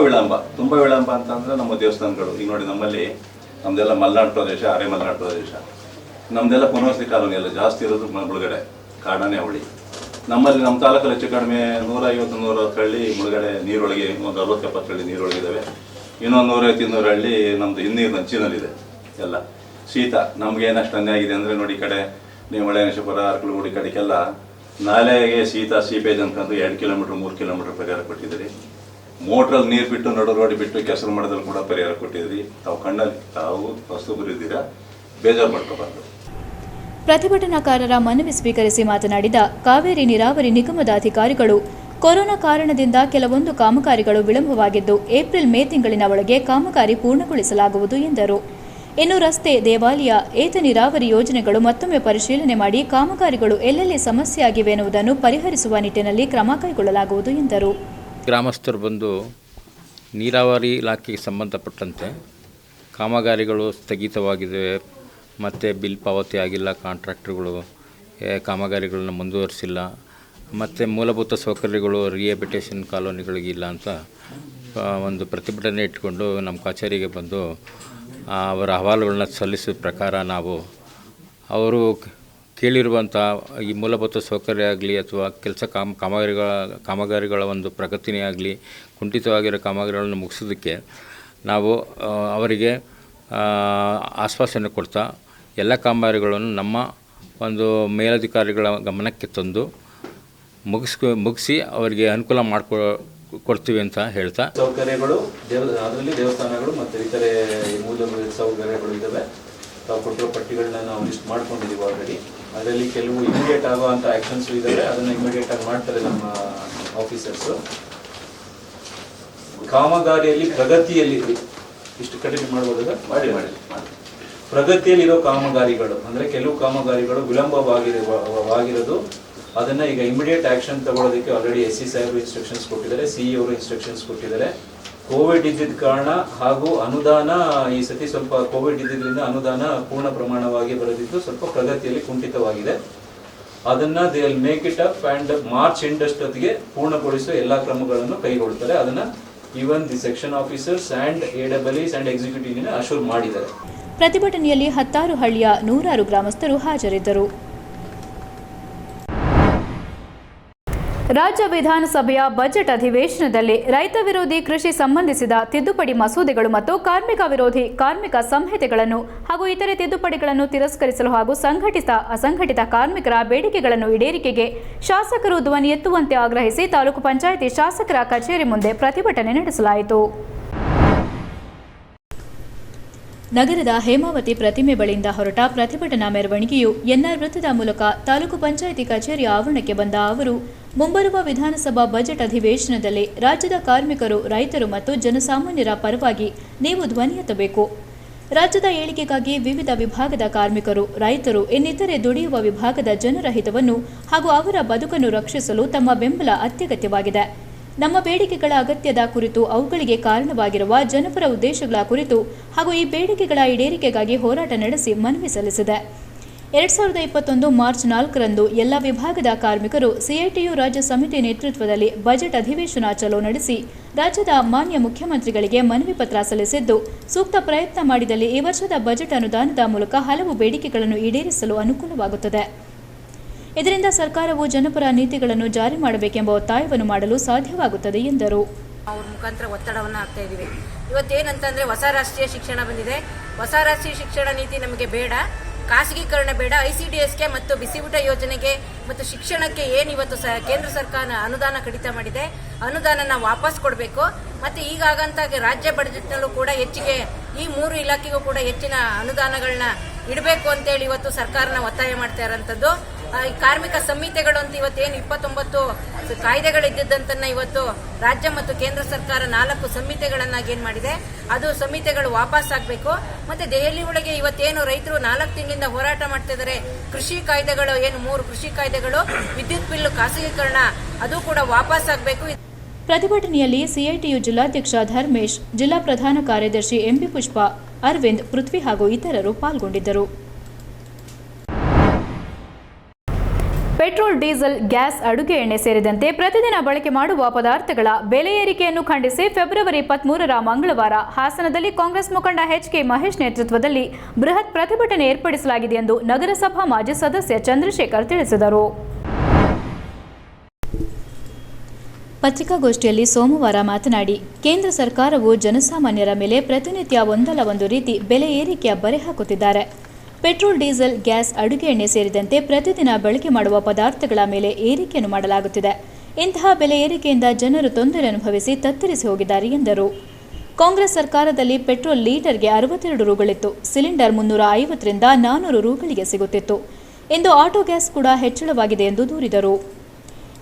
ವಿಳಂಬ ಅಂತಂದರೆ ನಮ್ಮ ದೇವಸ್ಥಾನಗಳು ಈಗ ನೋಡಿ, ನಮ್ಮದೆಲ್ಲ ಮಲೆನಾಡು ಪ್ರದೇಶ, ಅರೆ ಮಲೆನಾಡು ಪ್ರದೇಶ, ನಮ್ಮದೆಲ್ಲ ಪುನವಸತಿ ಕಾಲೋನಿ ಎಲ್ಲ ಜಾಸ್ತಿ ಇರೋದು ಮುಳುಗಡೆ, ಕಾಡಾನೆ ಅವಳಿ. ನಮ್ಮಲ್ಲಿ ನಮ್ಮ ತಾಲೂಕಲ್ಲಿ ಹೆಚ್ಚು ಕಡಿಮೆ 150-160 ಹಳ್ಳಿ ಮುಳುಗಡೆ ನೀರೊಳಗೆ, ಒಂದು 60-70 ಹಳ್ಳಿ ನೀರೊಳಗಿದ್ದಾವೆ. ಇನ್ನೊಂದು 150-200 ಹಳ್ಳಿ ನಮ್ಮದು ಹಿನ್ನೀರು ನಂಚಿನಲ್ಲಿದೆ. ಎಲ್ಲ ಶೀತ. ನಮ್ಗೆ ಏನಷ್ಟು ಅನ್ಯಾಯ ಆಗಿದೆ ಅಂದರೆ ನೋಡಿ, ಈ ಕಡೆ ನೀವು ಹೊಳೆನರಸೀಪುರ, ಅರಕಲಗೂಡು ಕಡೆಗೆಲ್ಲ ನಾಲೆಗೆ ಶೀತ ಸೀಪೇಜ್ ಅಂತಂದು 2 ಕಿಲೋಮೀಟ್ರ್ 3 ಕಿಲೋಮೀಟ್ರ್ ಪರಿಹಾರ ಕೊಟ್ಟಿದ್ದೀರಿ. ಮೋಟ್ರಲ್ಲಿ ನೀರು ಬಿಟ್ಟು ನಡು ರೋಡ್ ಬಿಟ್ಟು ಕೆಸರು ಮಾಡೋದ್ರಲ್ಲಿ ಕೂಡ ಪರಿಹಾರ ಕೊಟ್ಟಿದ್ದೀರಿ. ತಾವು ವಸ್ತು ಬರೀದ್ದೀರಾ, ಬೇಜಾರು ಮಾಡ್ಕೋಬಾರ್ದು. ಪ್ರತಿಭಟನಾಕಾರರ ಮನವಿ ಸ್ವೀಕರಿಸಿ ಮಾತನಾಡಿದ ಕಾವೇರಿ ನೀರಾವರಿ ನಿಗಮದ ಅಧಿಕಾರಿಗಳು, ಕೊರೋನಾ ಕಾರಣದಿಂದ ಕೆಲವೊಂದು ಕಾಮಗಾರಿಗಳು ವಿಳಂಬವಾಗಿದ್ದು ಏಪ್ರಿಲ್ ಮೇ ತಿಂಗಳಿನ ಒಳಗೆ ಕಾಮಗಾರಿ ಪೂರ್ಣಗೊಳಿಸಲಾಗುವುದು ಎಂದರು. ಇನ್ನು ರಸ್ತೆ, ದೇವಾಲಯ, ಏತ ನೀರಾವರಿ ಯೋಜನೆಗಳು ಮತ್ತೊಮ್ಮೆ ಪರಿಶೀಲನೆ ಮಾಡಿ ಕಾಮಗಾರಿಗಳು ಎಲ್ಲೆಲ್ಲಿ ಸಮಸ್ಯೆಯಾಗಿವೆ ಎನ್ನುವುದನ್ನು ಪರಿಹರಿಸುವ ನಿಟ್ಟಿನಲ್ಲಿ ಕ್ರಮ ಕೈಗೊಳ್ಳಲಾಗುವುದು ಎಂದರು. ಗ್ರಾಮಸ್ಥರು ಬಂದು ನೀರಾವರಿ ಇಲಾಖೆಗೆ ಸಂಬಂಧಪಟ್ಟಂತೆ ಕಾಮಗಾರಿಗಳು ಸ್ಥಗಿತವಾಗಿದೆ ಮತ್ತು ಬಿಲ್ ಪಾವತಿ ಆಗಿಲ್ಲ, ಕಾಂಟ್ರಾಕ್ಟರ್ಗಳು ಕಾಮಗಾರಿಗಳನ್ನು ಮುಂದುವರಿಸಿಲ್ಲ ಮತ್ತು ಮೂಲಭೂತ ಸೌಕರ್ಯಗಳು ರಿಹ್ಯಾಬಿಟೇಷನ್ ಕಾಲೋನಿಗಳಿಗಿಲ್ಲ ಅಂತ ಒಂದು ಪ್ರತಿಭಟನೆ ಇಟ್ಕೊಂಡು ನಮ್ಮ ಕಚೇರಿಗೆ ಬಂದು ಅವರ ಅಹವಾಲುಗಳನ್ನ ಸಲ್ಲಿಸಿದ ಪ್ರಕಾರ ನಾವು ಅವರು ಕೇಳಿರುವಂಥ ಈ ಮೂಲಭೂತ ಸೌಕರ್ಯ ಆಗಲಿ ಅಥವಾ ಕೆಲಸ ಕಾಮಗಾರಿಗಳ ಒಂದು ಪ್ರಗತಿನೇ ಆಗಲಿ, ಕುಂಠಿತವಾಗಿರೋ ಕಾಮಗಾರಿಗಳನ್ನು ಮುಗಿಸೋದಕ್ಕೆ ನಾವು ಅವರಿಗೆ ಆಶ್ವಾಸನೆ ಕೊಡ್ತಾ ಎಲ್ಲ ಕಾಮಗಾರಿಗಳನ್ನು ನಮ್ಮ ಒಂದು ಮೇಲಧಿಕಾರಿಗಳ ಗಮನಕ್ಕೆ ತಂದು ಮುಗಿಸಿ ಅವರಿಗೆ ಅನುಕೂಲ ಕೊಡ್ತೀವಿ ಅಂತ ಹೇಳ್ತಾ, ಸೌಕರ್ಯಗಳು ಅದರಲ್ಲಿ ದೇವಸ್ಥಾನಗಳು ಮತ್ತು ಇತರೆ ಮೂಲಭೂತ ಸೌಕರ್ಯಗಳು ಇದ್ದಾವೆ. ತಾವು ಕೊಟ್ಟಿರೋ ಪಟ್ಟಿಗಳನ್ನ ನಾವು ಲಿಸ್ಟ್ ಮಾಡ್ಕೊಂಡಿದ್ದೀವಿ ಆಲ್ರೆಡಿ. ಅದರಲ್ಲಿ ಕೆಲವು ಇಮಿಡಿಯೇಟ್ ಆಗುವಂಥ ಆ್ಯಕ್ಷನ್ಸು ಇದ್ದಾವೆ, ಅದನ್ನು ಇಮಿಡಿಯೇಟ್ ಆಗಿ ಮಾಡ್ತಾರೆ ನಮ್ಮ ಆಫೀಸರ್ಸು. ಕಾಮಗಾರಿಯಲ್ಲಿ ಪ್ರಗತಿಯಲ್ಲಿ ಇಷ್ಟು ಕಂಟಿನ್ಯೂ ಮಾಡ್ಬೋದ? ಮಾಡಿ. ಪ್ರಗತಿಯಲ್ಲಿರೋ ಕಾಮಗಾರಿಗಳು ಅಂದರೆ ಕೆಲವು ಕಾಮಗಾರಿಗಳು ವಿಳಂಬವಾಗಿರೋದು, ಅದನ್ನು ಈಗ ಇಮಿಡಿಯೇಟ್ ಆ್ಯಕ್ಷನ್ ತಗೊಳ್ಳೋದಕ್ಕೆ ಆಲ್ರೆಡಿ SC ಸಾಹೇಬರು ಇನ್ಸ್ಟ್ರಕ್ಷನ್ಸ್ ಕೊಟ್ಟಿದ್ದಾರೆ, CE ಅವರು ಇನ್ಸ್ಟ್ರಕ್ಷನ್ಸ್ ಕೊಟ್ಟಿದ್ದಾರೆ. ಕೋವಿಡ್ ಇದ್ದಿದ್ದ ಕಾರಣ ಹಾಗೂ ಅನುದಾನ ಈ ಸತಿ ಸ್ವಲ್ಪ ಕೋವಿಡ್ ಇದ್ದಿದ್ದರಿಂದ ಅನುದಾನ ಪೂರ್ಣ ಪ್ರಮಾಣವಾಗಿ ಬರೆದಿದ್ದು ಸ್ವಲ್ಪ ಪ್ರಗತಿಯಲ್ಲಿ ಕುಂಠಿತವಾಗಿದೆ. ಅದನ್ನು they will make it up and March ಎಂಡಷ್ಟೊತ್ತಿಗೆ ಪೂರ್ಣಗೊಳಿಸುವ ಎಲ್ಲ ಕ್ರಮಗಳನ್ನು ಕೈಗೊಳ್ತಾರೆ. ಅದನ್ನು even the section officers and AEEs and ಎಕ್ಸಿಕ್ಯೂಟಿವ್ನ ಅಶ್ಯೂರ್ ಮಾಡಿದ್ದಾರೆ. ಪ್ರತಿಭಟನೆಯಲ್ಲಿ 10 ಹಳ್ಳಿಯ 100 ಗ್ರಾಮಸ್ಥರು ಹಾಜರಿದ್ದರು. ರಾಜ್ಯ ವಿಧಾನಸಭೆಯ ಬಜೆಟ್ ಅಧಿವೇಶನದಲ್ಲಿ ರೈತ ವಿರೋಧಿ ಕೃಷಿ ಸಂಬಂಧಿಸಿದ ತಿದ್ದುಪಡಿ ಮಸೂದೆಗಳು ಮತ್ತು ಕಾರ್ಮಿಕ ವಿರೋಧಿ ಕಾರ್ಮಿಕ ಸಂಹಿತೆಗಳನ್ನು ಹಾಗೂ ಇತರೆ ತಿದ್ದುಪಡಿಗಳನ್ನು ತಿರಸ್ಕರಿಸಲು ಹಾಗೂ ಸಂಘಟಿತ ಅಸಂಘಟಿತ ಕಾರ್ಮಿಕರ ಬೇಡಿಕೆಗಳನ್ನು ಈಡೇರಿಕೆಗೆ ಶಾಸಕರು ಧ್ವನಿ ಎತ್ತುವಂತೆ ಆಗ್ರಹಿಸಿ ತಾಲೂಕು ಪಂಚಾಯಿತಿ ಶಾಸಕರ ಕಚೇರಿ ಮುಂದೆ ಪ್ರತಿಭಟನೆ ನಡೆಸಲಾಯಿತು. ನಗರದ ಹೇಮಾವತಿ ಪ್ರತಿಮೆ ಬಳಿಯಿಂದ ಹೊರಟ ಪ್ರತಿಭಟನಾ ಮೆರವಣಿಗೆಯು NR ವೃತ್ತದ ಮೂಲಕ ತಾಲೂಕು ಪಂಚಾಯಿತಿ ಕಚೇರಿ ಆವರಣಕ್ಕೆ ಬಂದ ಅವರು, ಮುಂಬರುವ ವಿಧಾನಸಭಾ ಬಜೆಟ್ ಅಧಿವೇಶನದಲ್ಲಿ ರಾಜ್ಯದ ಕಾರ್ಮಿಕರು, ರೈತರು ಮತ್ತು ಜನಸಾಮಾನ್ಯರ ಪರವಾಗಿ ನೀವು ಧ್ವನಿ ಎತ್ತಬೇಕು. ರಾಜ್ಯದ ಏಳಿಗೆಗಾಗಿ ವಿವಿಧ ವಿಭಾಗದ ಕಾರ್ಮಿಕರು, ರೈತರು, ಇನ್ನಿತರೆ ದುಡಿಯುವ ವಿಭಾಗದ ಜನರ ಹಿತವನ್ನು ಹಾಗೂ ಅವರ ಬದುಕನ್ನು ರಕ್ಷಿಸಲು ತಮ್ಮ ಬೆಂಬಲ ಅತ್ಯಗತ್ಯವಾಗಿದೆ. ನಮ್ಮ ಬೇಡಿಕೆಗಳ ಅಗತ್ಯದ ಕುರಿತು, ಅವುಗಳಿಗೆ ಕಾರಣವಾಗಿರುವ ಜನಪರ ಉದ್ದೇಶಗಳ ಕುರಿತು ಹಾಗೂ ಈ ಬೇಡಿಕೆಗಳ ಈಡೇರಿಕೆಗಾಗಿ ಹೋರಾಟ ನಡೆಸಿ ಮನವಿ ಸಲ್ಲಿಸಿದೆ. 2021 ಮಾರ್ಚ್ 4ರಂದು ಎಲ್ಲ ವಿಭಾಗದ ಕಾರ್ಮಿಕರು CITU ರಾಜ್ಯ ಸಮಿತಿ ನೇತೃತ್ವದಲ್ಲಿ ಬಜೆಟ್ ಅಧಿವೇಶನ ಚಲೋ ನಡೆಸಿ ರಾಜ್ಯದ ಮಾನ್ಯ ಮುಖ್ಯಮಂತ್ರಿಗಳಿಗೆ ಮನವಿ ಪತ್ರ ಸಲ್ಲಿಸಿದ್ದು, ಸೂಕ್ತ ಪ್ರಯತ್ನ ಮಾಡಿದಲ್ಲಿ ಈ ವರ್ಷದ ಬಜೆಟ್ ಅನುದಾನದ ಮೂಲಕ ಹಲವು ಬೇಡಿಕೆಗಳನ್ನು ಈಡೇರಿಸಲು ಅನುಕೂಲವಾಗುತ್ತದೆ. ಇದರಿಂದ ಸರ್ಕಾರವು ಜನಪರ ನೀತಿಗಳನ್ನು ಜಾರಿ ಮಾಡಬೇಕೆಂಬ ಒತ್ತಾಯವನ್ನು ಮಾಡಲು ಸಾಧ್ಯವಾಗುತ್ತದೆ ಎಂದರು. ಅವ್ರ ಮುಖಾಂತರ ಒತ್ತಡವನ್ನು ಹಾಕ್ತಾ ಇದ್ದೀವಿ. ಇವತ್ತೇನಂತಂದರೆ ಹೊಸ ರಾಷ್ಟ್ರೀಯ ಶಿಕ್ಷಣ ಬಂದಿದೆ. ಹೊಸ ರಾಷ್ಟ್ರೀಯ ಶಿಕ್ಷಣ ನೀತಿ ನಮಗೆ ಬೇಡ, ಖಾಸಗೀಕರಣ ಬೇಡ. ICDSಗೆ ಮತ್ತು ಬಿಸಿಯೂಟ ಯೋಜನೆಗೆ ಮತ್ತು ಶಿಕ್ಷಣಕ್ಕೆ ಏನು ಇವತ್ತು ಕೇಂದ್ರ ಸರ್ಕಾರ ಅನುದಾನ ಕಡಿತ ಮಾಡಿದೆ, ಅನುದಾನನ ವಾಪಸ್ ಕೊಡಬೇಕು. ಮತ್ತು ಈಗಾಗಂತ ರಾಜ್ಯ ಬಜೆಟ್ನಲ್ಲೂ ಕೂಡ ಹೆಚ್ಚಿಗೆ ಈ 3 ಇಲಾಖೆಗೂ ಕೂಡ ಹೆಚ್ಚಿನ ಅನುದಾನಗಳನ್ನ ಇಡಬೇಕು ಅಂತೇಳಿ ಇವತ್ತು ಸರ್ಕಾರನ ಒತ್ತಾಯ ಮಾಡ್ತಾ ಇರೋಂಥದ್ದು. ಕಾರ್ಮಿಕ ಸಂಹಿತೆಗಳು ಅಂತ ಇವತ್ತೇನು 29 ಕಾಯ್ದೆಗಳಿದ್ದಂತನ್ನ ಇವತ್ತು ರಾಜ್ಯ ಮತ್ತು ಕೇಂದ್ರ ಸರ್ಕಾರ 4 ಸಂಹಿತೆಗಳನ್ನಾಗಿ ಏನ್ ಮಾಡಿದೆ, ಅದು ಸಂಹಿತೆಗಳು ವಾಪಸ್ ಆಗಬೇಕು. ಮತ್ತೆ ದೆಹಲಿ ಒಳಗೆ ಇವತ್ತೇನು ರೈತರು 4 ತಿಂಗಳಿಂದ ಹೋರಾಟ ಮಾಡ್ತಾ ಇದ್ದಾರೆ, ಕೃಷಿ ಕಾಯ್ದೆಗಳು ಏನು 3 ಕೃಷಿ ಕಾಯ್ದೆಗಳು, ವಿದ್ಯುತ್ ಬಿಲ್ ಖಾಸಗೀಕರಣ ಅದು ಕೂಡ ವಾಪಸ್ ಆಗಬೇಕು. ಪ್ರತಿಭಟನೆಯಲ್ಲಿ CITU ಜಿಲ್ಲಾಧ್ಯಕ್ಷ ಧರ್ಮೇಶ್, ಜಿಲ್ಲಾ ಪ್ರಧಾನ ಕಾರ್ಯದರ್ಶಿ MB ಪುಷ್ಪ, ಅರವಿಂದ್, ಪೃಥ್ವಿ ಹಾಗೂ ಇತರರು ಪಾಲ್ಗೊಂಡಿದ್ದರು. ಪೆಟ್ರೋಲ್, ಡೀಸೆಲ್, ಗ್ಯಾಸ್, ಅಡುಗೆ ಎಣ್ಣೆ ಸೇರಿದಂತೆ ಪ್ರತಿದಿನ ಬಳಕೆ ಮಾಡುವ ಪದಾರ್ಥಗಳ ಬೆಲೆ ಏರಿಕೆಯನ್ನು ಖಂಡಿಸಿ ಫೆಬ್ರವರಿ 23ರ ಮಂಗಳವಾರ ಹಾಸನದಲ್ಲಿ ಕಾಂಗ್ರೆಸ್ ಮುಖಂಡ ಎಚ್.ಕೆ. ಮಹೇಶ್ ನೇತೃತ್ವದಲ್ಲಿ ಬೃಹತ್ ಪ್ರತಿಭಟನೆ ಏರ್ಪಡಿಸಲಾಗಿದೆ ಎಂದು ನಗರಸಭಾ ಮಾಜಿ ಸದಸ್ಯ ಚಂದ್ರಶೇಖರ್ ತಿಳಿಸಿದರು. ಪತ್ರಿಕಾಗೋಷ್ಠಿಯಲ್ಲಿ ಸೋಮವಾರ ಮಾತನಾಡಿ, ಕೇಂದ್ರ ಸರ್ಕಾರವು ಜನಸಾಮಾನ್ಯರ ಮೇಲೆ ಪ್ರತಿನಿತ್ಯ ಒಂದಲ್ಲ ಒಂದು ರೀತಿ ಬೆಲೆ ಏರಿಕೆಯ ಬರೆ ಹಾಕುತ್ತಿದ್ದಾರೆ. ಪೆಟ್ರೋಲ್, ಡೀಸೆಲ್, ಗ್ಯಾಸ್, ಅಡುಗೆ ಎಣ್ಣೆ ಸೇರಿದಂತೆ ಪ್ರತಿದಿನ ಬಳಕೆ ಮಾಡುವ ಪದಾರ್ಥಗಳ ಮೇಲೆ ಏರಿಕೆಯನ್ನು ಮಾಡಲಾಗುತ್ತಿದೆ. ಇಂತಹ ಬೆಲೆ ಏರಿಕೆಯಿಂದ ಜನರು ತೊಂದರೆ ಅನುಭವಿಸಿ ತತ್ತರಿಸಿ ಹೋಗಿದ್ದಾರೆ ಎಂದರು. ಕಾಂಗ್ರೆಸ್ ಸರ್ಕಾರದಲ್ಲಿ ಪೆಟ್ರೋಲ್ ಲೀಟರ್ಗೆ 62 ರೂಗಳಿತ್ತು. ಸಿಲಿಂಡರ್ 350ರಿಂದ 400 ರೂಗಳಿಗೆ ಸಿಗುತ್ತಿತ್ತು. ಇಂದು ಆಟೋ ಗ್ಯಾಸ್ ಕೂಡ ಹೆಚ್ಚಳವಾಗಿದೆ ಎಂದು ದೂರಿದರು.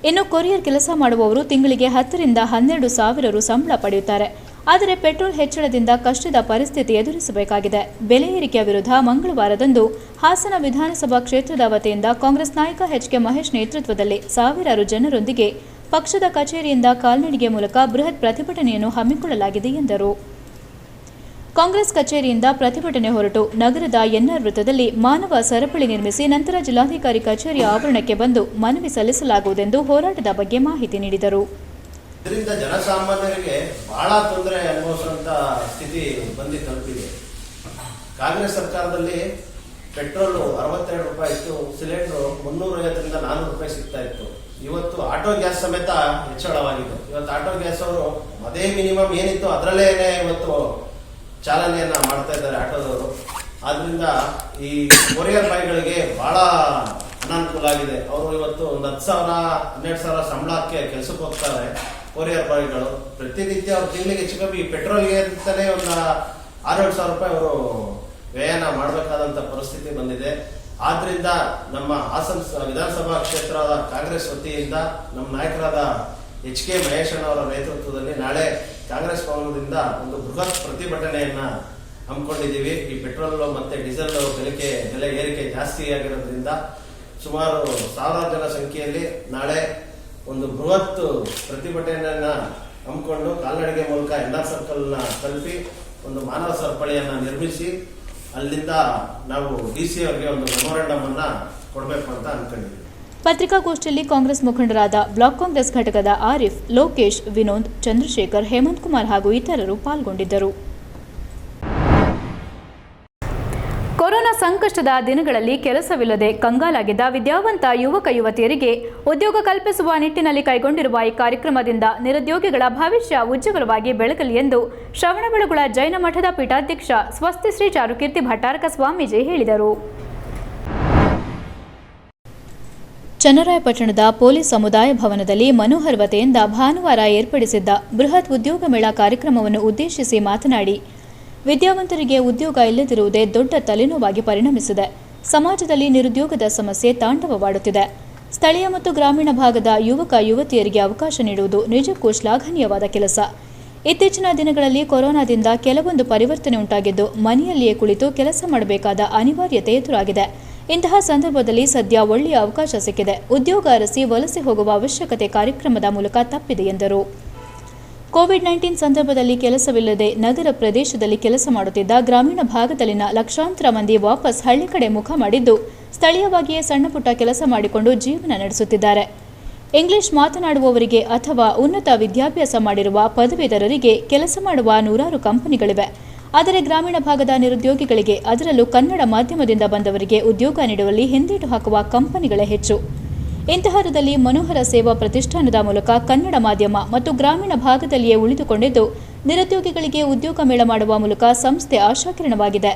ಇನ್ನು ಕೊರಿಯರ್ ಕೆಲಸ ಮಾಡುವವರು ತಿಂಗಳಿಗೆ 10ರಿಂದ 12 ಸಾವಿರ ರು ಸಂಬಳ ಪಡೆಯುತ್ತಾರೆ. ಆದರೆ ಪೆಟ್ರೋಲ್ ಹೆಚ್ಚಳದಿಂದ ಕಷ್ಟದ ಪರಿಸ್ಥಿತಿ ಎದುರಿಸಬೇಕಾಗಿದೆ. ಬೆಲೆ ಏರಿಕೆಯ ವಿರುದ್ಧ ಮಂಗಳವಾರದಂದು ಹಾಸನ ವಿಧಾನಸಭಾ ಕ್ಷೇತ್ರದ ವತಿಯಿಂದ ಕಾಂಗ್ರೆಸ್ ನಾಯಕ ಎಚ್.ಕೆ. ಮಹೇಶ್ ನೇತೃತ್ವದಲ್ಲಿ ಸಾವಿರಾರು ಜನರೊಂದಿಗೆ ಪಕ್ಷದ ಕಚೇರಿಯಿಂದ ಕಾಲ್ನಡಿಗೆ ಮೂಲಕ ಬೃಹತ್ ಪ್ರತಿಭಟನೆಯನ್ನು ಹಮ್ಮಿಕೊಳ್ಳಲಾಗಿದೆ ಎಂದರು. ಕಾಂಗ್ರೆಸ್ ಕಚೇರಿಯಿಂದ ಪ್ರತಿಭಟನೆ ಹೊರಟು ನಗರದ ಎನ್ಆರ್ ವೃತ್ತದಲ್ಲಿ ಮಾನವ ಸರಪಳಿ ನಿರ್ಮಿಸಿ ನಂತರ ಜಿಲ್ಲಾಧಿಕಾರಿ ಕಚೇರಿಯ ಆವರಣಕ್ಕೆ ಬಂದು ಮನವಿ ಸಲ್ಲಿಸಲಾಗುವುದೆಂದು ಹೋರಾಟದ ಬಗ್ಗೆ ಮಾಹಿತಿ ನೀಡಿದರು. ಇದರಿಂದ ಜನಸಾಮಾನ್ಯರಿಗೆ ಬಹಳ ತೊಂದರೆ ಅನುಭವಿಸುವಂತ ಸ್ಥಿತಿ ಬಂದು ತಲುಪಿದೆ. ಕಾಂಗ್ರೆಸ್ ಸರ್ಕಾರದಲ್ಲಿ ಪೆಟ್ರೋಲ್ 62 ರೂಪಾಯಿ ಇತ್ತು, ಸಿಲಿಂಡರ್ 350ರಿಂದ 400 ರೂಪಾಯಿ ಸಿಗ್ತಾ ಇತ್ತು. ಇವತ್ತು ಆಟೋ ಗ್ಯಾಸ್ ಸಮೇತ ಹೆಚ್ಚಳವಾಗಿದೆ. ಇವತ್ತು ಆಟೋ ಗ್ಯಾಸ್ ಅವರು ಅದೇ ಮಿನಿಮಮ್ ಏನಿತ್ತು ಅದರಲ್ಲೇ ಇವತ್ತು ಚಾಲನೆಯನ್ನ ಮಾಡ್ತಾ ಇದ್ದಾರೆ ಆಟೋದವರು. ಆದ್ರಿಂದ ಈ ಕೊರಿಯರ್ ಬಾಯ್ಗಳಿಗೆ ಬಹಳ ಅನಾನುಕೂಲ ಆಗಿದೆ. ಅವರು ಇವತ್ತು ಒಂದು 10,000 12,000 ಸಂಬಳಕ್ಕೆ ಕೆಲಸಕ್ಕೆ ಹೋಗ್ತಾರೆ. ಕೊರಿಯರ್ ಬಾಯ್ಗಳು ಪ್ರತಿನಿತ್ಯ ಅವ್ರು ತಿಂಗಳಿಗೆ ಹೆಚ್ಚು ಕಮ್ಮಿ ಪೆಟ್ರೋಲ್ಗೆ ಅಂತಾನೆ ಒಂದು 6-7 ಸಾವಿರ ರೂಪಾಯಿ ಅವರು ವ್ಯಯನ ಮಾಡಬೇಕಾದಂತ ಪರಿಸ್ಥಿತಿ ಬಂದಿದೆ. ಆದ್ರಿಂದ ನಮ್ಮ ಹಾಸನ ವಿಧಾನಸಭಾ ಕ್ಷೇತ್ರದ ಕಾಂಗ್ರೆಸ್ ವತಿಯಿಂದ ನಮ್ಮ ನಾಯಕರಾದ ಎಚ್.ಕೆ. ಮಹೇಶ್ ಅವರ ನೇತೃತ್ವದಲ್ಲಿ ನಾಳೆ ಕಾಂಗ್ರೆಸ್ ಭವನದಿಂದ ಒಂದು ಬೃಹತ್ ಪ್ರತಿಭಟನೆಯನ್ನ ಹಮ್ಮಿಕೊಂಡಿದ್ದೀವಿ. ಈ ಪೆಟ್ರೋಲ್ ಮತ್ತೆ ಡೀಸೆಲ್ ಬೆಲೆ ಏರಿಕೆ ಜಾಸ್ತಿ ಆಗಿರೋದ್ರಿಂದ ಸುಮಾರು 1000 ಜನ ಸಂಖ್ಯೆಯಲ್ಲಿ ನಾಳೆ ಒಂದು ಬೃಹತ್ ಪ್ರತಿಭಟನೆಯನ್ನ ಹಮ್ಮಿಕೊಂಡು ಕಾಲ್ನಡಿಗೆ ಮೂಲಕ ಎನ್ಆರ್ ಸರ್ಕಲ್ನ ತಲುಪಿ ಒಂದು ಮಾನವ ಸರಪಳಿಯನ್ನ ನಿರ್ಮಿಸಿ ಅಲ್ಲಿಂದ ನಾವು ಡಿಸಿ ಅವರಿಗೆ ಒಂದು ಮೆಮೊರಾಂಡಮ್ ಅನ್ನ ಕೊಡಬೇಕು ಅಂತ ಅನ್ಕೊಂಡಿದ್ದೀವಿ. ಪತ್ರಿಕಾಗೋಷ್ಠಿಯಲ್ಲಿ ಕಾಂಗ್ರೆಸ್ ಮುಖಂಡರಾದ ಬ್ಲಾಕ್ ಕಾಂಗ್ರೆಸ್ ಘಟಕದ ಆರಿಫ್, ಲೋಕೇಶ್, ವಿನೋದ್, ಚಂದ್ರಶೇಖರ್, ಹೇಮಂತ್ ಕುಮಾರ್ ಹಾಗೂ ಇತರರು ಪಾಲ್ಗೊಂಡಿದ್ದರು. ಕೊರೋನಾ ಸಂಕಷ್ಟದ ದಿನಗಳಲ್ಲಿ ಕೆಲಸವಿಲ್ಲದೆ ಕಂಗಾಲಾಗಿದ್ದ ವಿದ್ಯಾವಂತ ಯುವಕ ಯುವತಿಯರಿಗೆ ಉದ್ಯೋಗ ಕಲ್ಪಿಸುವ ನಿಟ್ಟಿನಲ್ಲಿ ಕೈಗೊಂಡಿರುವ ಈ ಕಾರ್ಯಕ್ರಮದಿಂದ ನಿರುದ್ಯೋಗಿಗಳ ಭವಿಷ್ಯ ಉಜ್ವಲವಾಗಿ ಬೆಳಗಲಿ ಎಂದು ಶ್ರವಣಬೆಳಗೊಳ ಜೈನ ಮಠದ ಪೀಠಾಧ್ಯಕ್ಷ ಸ್ವಸ್ತಿ ಶ್ರೀ ಚಾರುಕೀರ್ತಿ ಭಟ್ಟಾರಕ ಸ್ವಾಮೀಜಿ ಹೇಳಿದರು. ಚನ್ನರಾಯಪಟ್ಟಣದ ಪೊಲೀಸ್ ಸಮುದಾಯ ಭವನದಲ್ಲಿ ಮನೋಹರ್ ವತಿಯಿಂದ ಭಾನುವಾರ ಏರ್ಪಡಿಸಿದ್ದ ಬೃಹತ್ ಉದ್ಯೋಗ ಮೇಳ ಕಾರ್ಯಕ್ರಮವನ್ನು ಉದ್ದೇಶಿಸಿ ಮಾತನಾಡಿ, ವಿದ್ಯಾವಂತರಿಗೆ ಉದ್ಯೋಗ ಇಲ್ಲದಿರುವುದೇ ದೊಡ್ಡ ತಲೆನೋವಾಗಿ ಪರಿಣಮಿಸಿದೆ. ಸಮಾಜದಲ್ಲಿ ನಿರುದ್ಯೋಗದ ಸಮಸ್ಯೆ ತಾಂಡವವಾಡುತ್ತಿದೆ. ಸ್ಥಳೀಯ ಮತ್ತು ಗ್ರಾಮೀಣ ಭಾಗದ ಯುವಕ ಯುವತಿಯರಿಗೆ ಅವಕಾಶ ನೀಡುವುದು ನಿಜಕ್ಕೂ ಶ್ಲಾಘನೀಯವಾದ ಕೆಲಸ. ಇತ್ತೀಚಿನ ದಿನಗಳಲ್ಲಿ ಕೊರೋನಾದಿಂದ ಕೆಲವೊಂದು ಪರಿವರ್ತನೆ ಉಂಟಾಗಿದ್ದು ಮನೆಯಲ್ಲಿಯೇ ಕುಳಿತು ಕೆಲಸ ಮಾಡಬೇಕಾದ ಅನಿವಾರ್ಯತೆ ಎದುರಾಗಿದೆ. ಇಂತಹ ಸಂದರ್ಭದಲ್ಲಿ ಸದ್ಯ ಒಳ್ಳೆಯ ಅವಕಾಶ ಸಿಕ್ಕಿದೆ. ಉದ್ಯೋಗ ಅರಸಿ ವಲಸೆ ಹೋಗುವ ಅವಶ್ಯಕತೆ ಕಾರ್ಯಕ್ರಮದ ಮೂಲಕ ತಪ್ಪಿದೆ ಎಂದರು. ಕೋವಿಡ್-19 ಸಂದರ್ಭದಲ್ಲಿ ಕೆಲಸವಿಲ್ಲದೆ ನಗರ ಪ್ರದೇಶದಲ್ಲಿ ಕೆಲಸ ಮಾಡುತ್ತಿದ್ದ ಗ್ರಾಮೀಣ ಭಾಗದಲ್ಲಿನ ಲಕ್ಷಾಂತರ ಮಂದಿ ವಾಪಸ್ ಹಳ್ಳಿ ಕಡೆ ಮುಖ ಮಾಡಿದ್ದು ಸ್ಥಳೀಯವಾಗಿಯೇ ಸಣ್ಣಪುಟ್ಟ ಕೆಲಸ ಮಾಡಿಕೊಂಡು ಜೀವನ ನಡೆಸುತ್ತಿದ್ದಾರೆ. ಇಂಗ್ಲಿಷ್ ಮಾತನಾಡುವವರಿಗೆ ಅಥವಾ ಉನ್ನತ ವಿದ್ಯಾಭ್ಯಾಸ ಮಾಡಿರುವ ಪದವೀಧರರಿಗೆ ಕೆಲಸ ಮಾಡುವ ನೂರಾರು ಕಂಪನಿಗಳಿವೆ. ಆದರೆ ಗ್ರಾಮೀಣ ಭಾಗದ ನಿರುದ್ಯೋಗಿಗಳಿಗೆ, ಅದರಲ್ಲೂ ಕನ್ನಡ ಮಾಧ್ಯಮದಿಂದ ಬಂದವರಿಗೆ ಉದ್ಯೋಗ ನೀಡುವಲ್ಲಿ ಹಿಂದೇಟು ಹಾಕುವ ಕಂಪನಿಗಳೇ ಹೆಚ್ಚು. ಇಂತಹರದಲ್ಲಿ ಮನೋಹರ ಸೇವಾ ಪ್ರತಿಷ್ಠಾನದ ಮೂಲಕ ಕನ್ನಡ ಮಾಧ್ಯಮ ಮತ್ತು ಗ್ರಾಮೀಣ ಭಾಗದಲ್ಲಿಯೇ ಉಳಿದುಕೊಂಡಿದ್ದು ನಿರುದ್ಯೋಗಿಗಳಿಗೆ ಉದ್ಯೋಗ ಮೇಳ ಮಾಡುವ ಮೂಲಕ ಸಂಸ್ಥೆ ಆಶಾಕಿರಣವಾಗಿದೆ.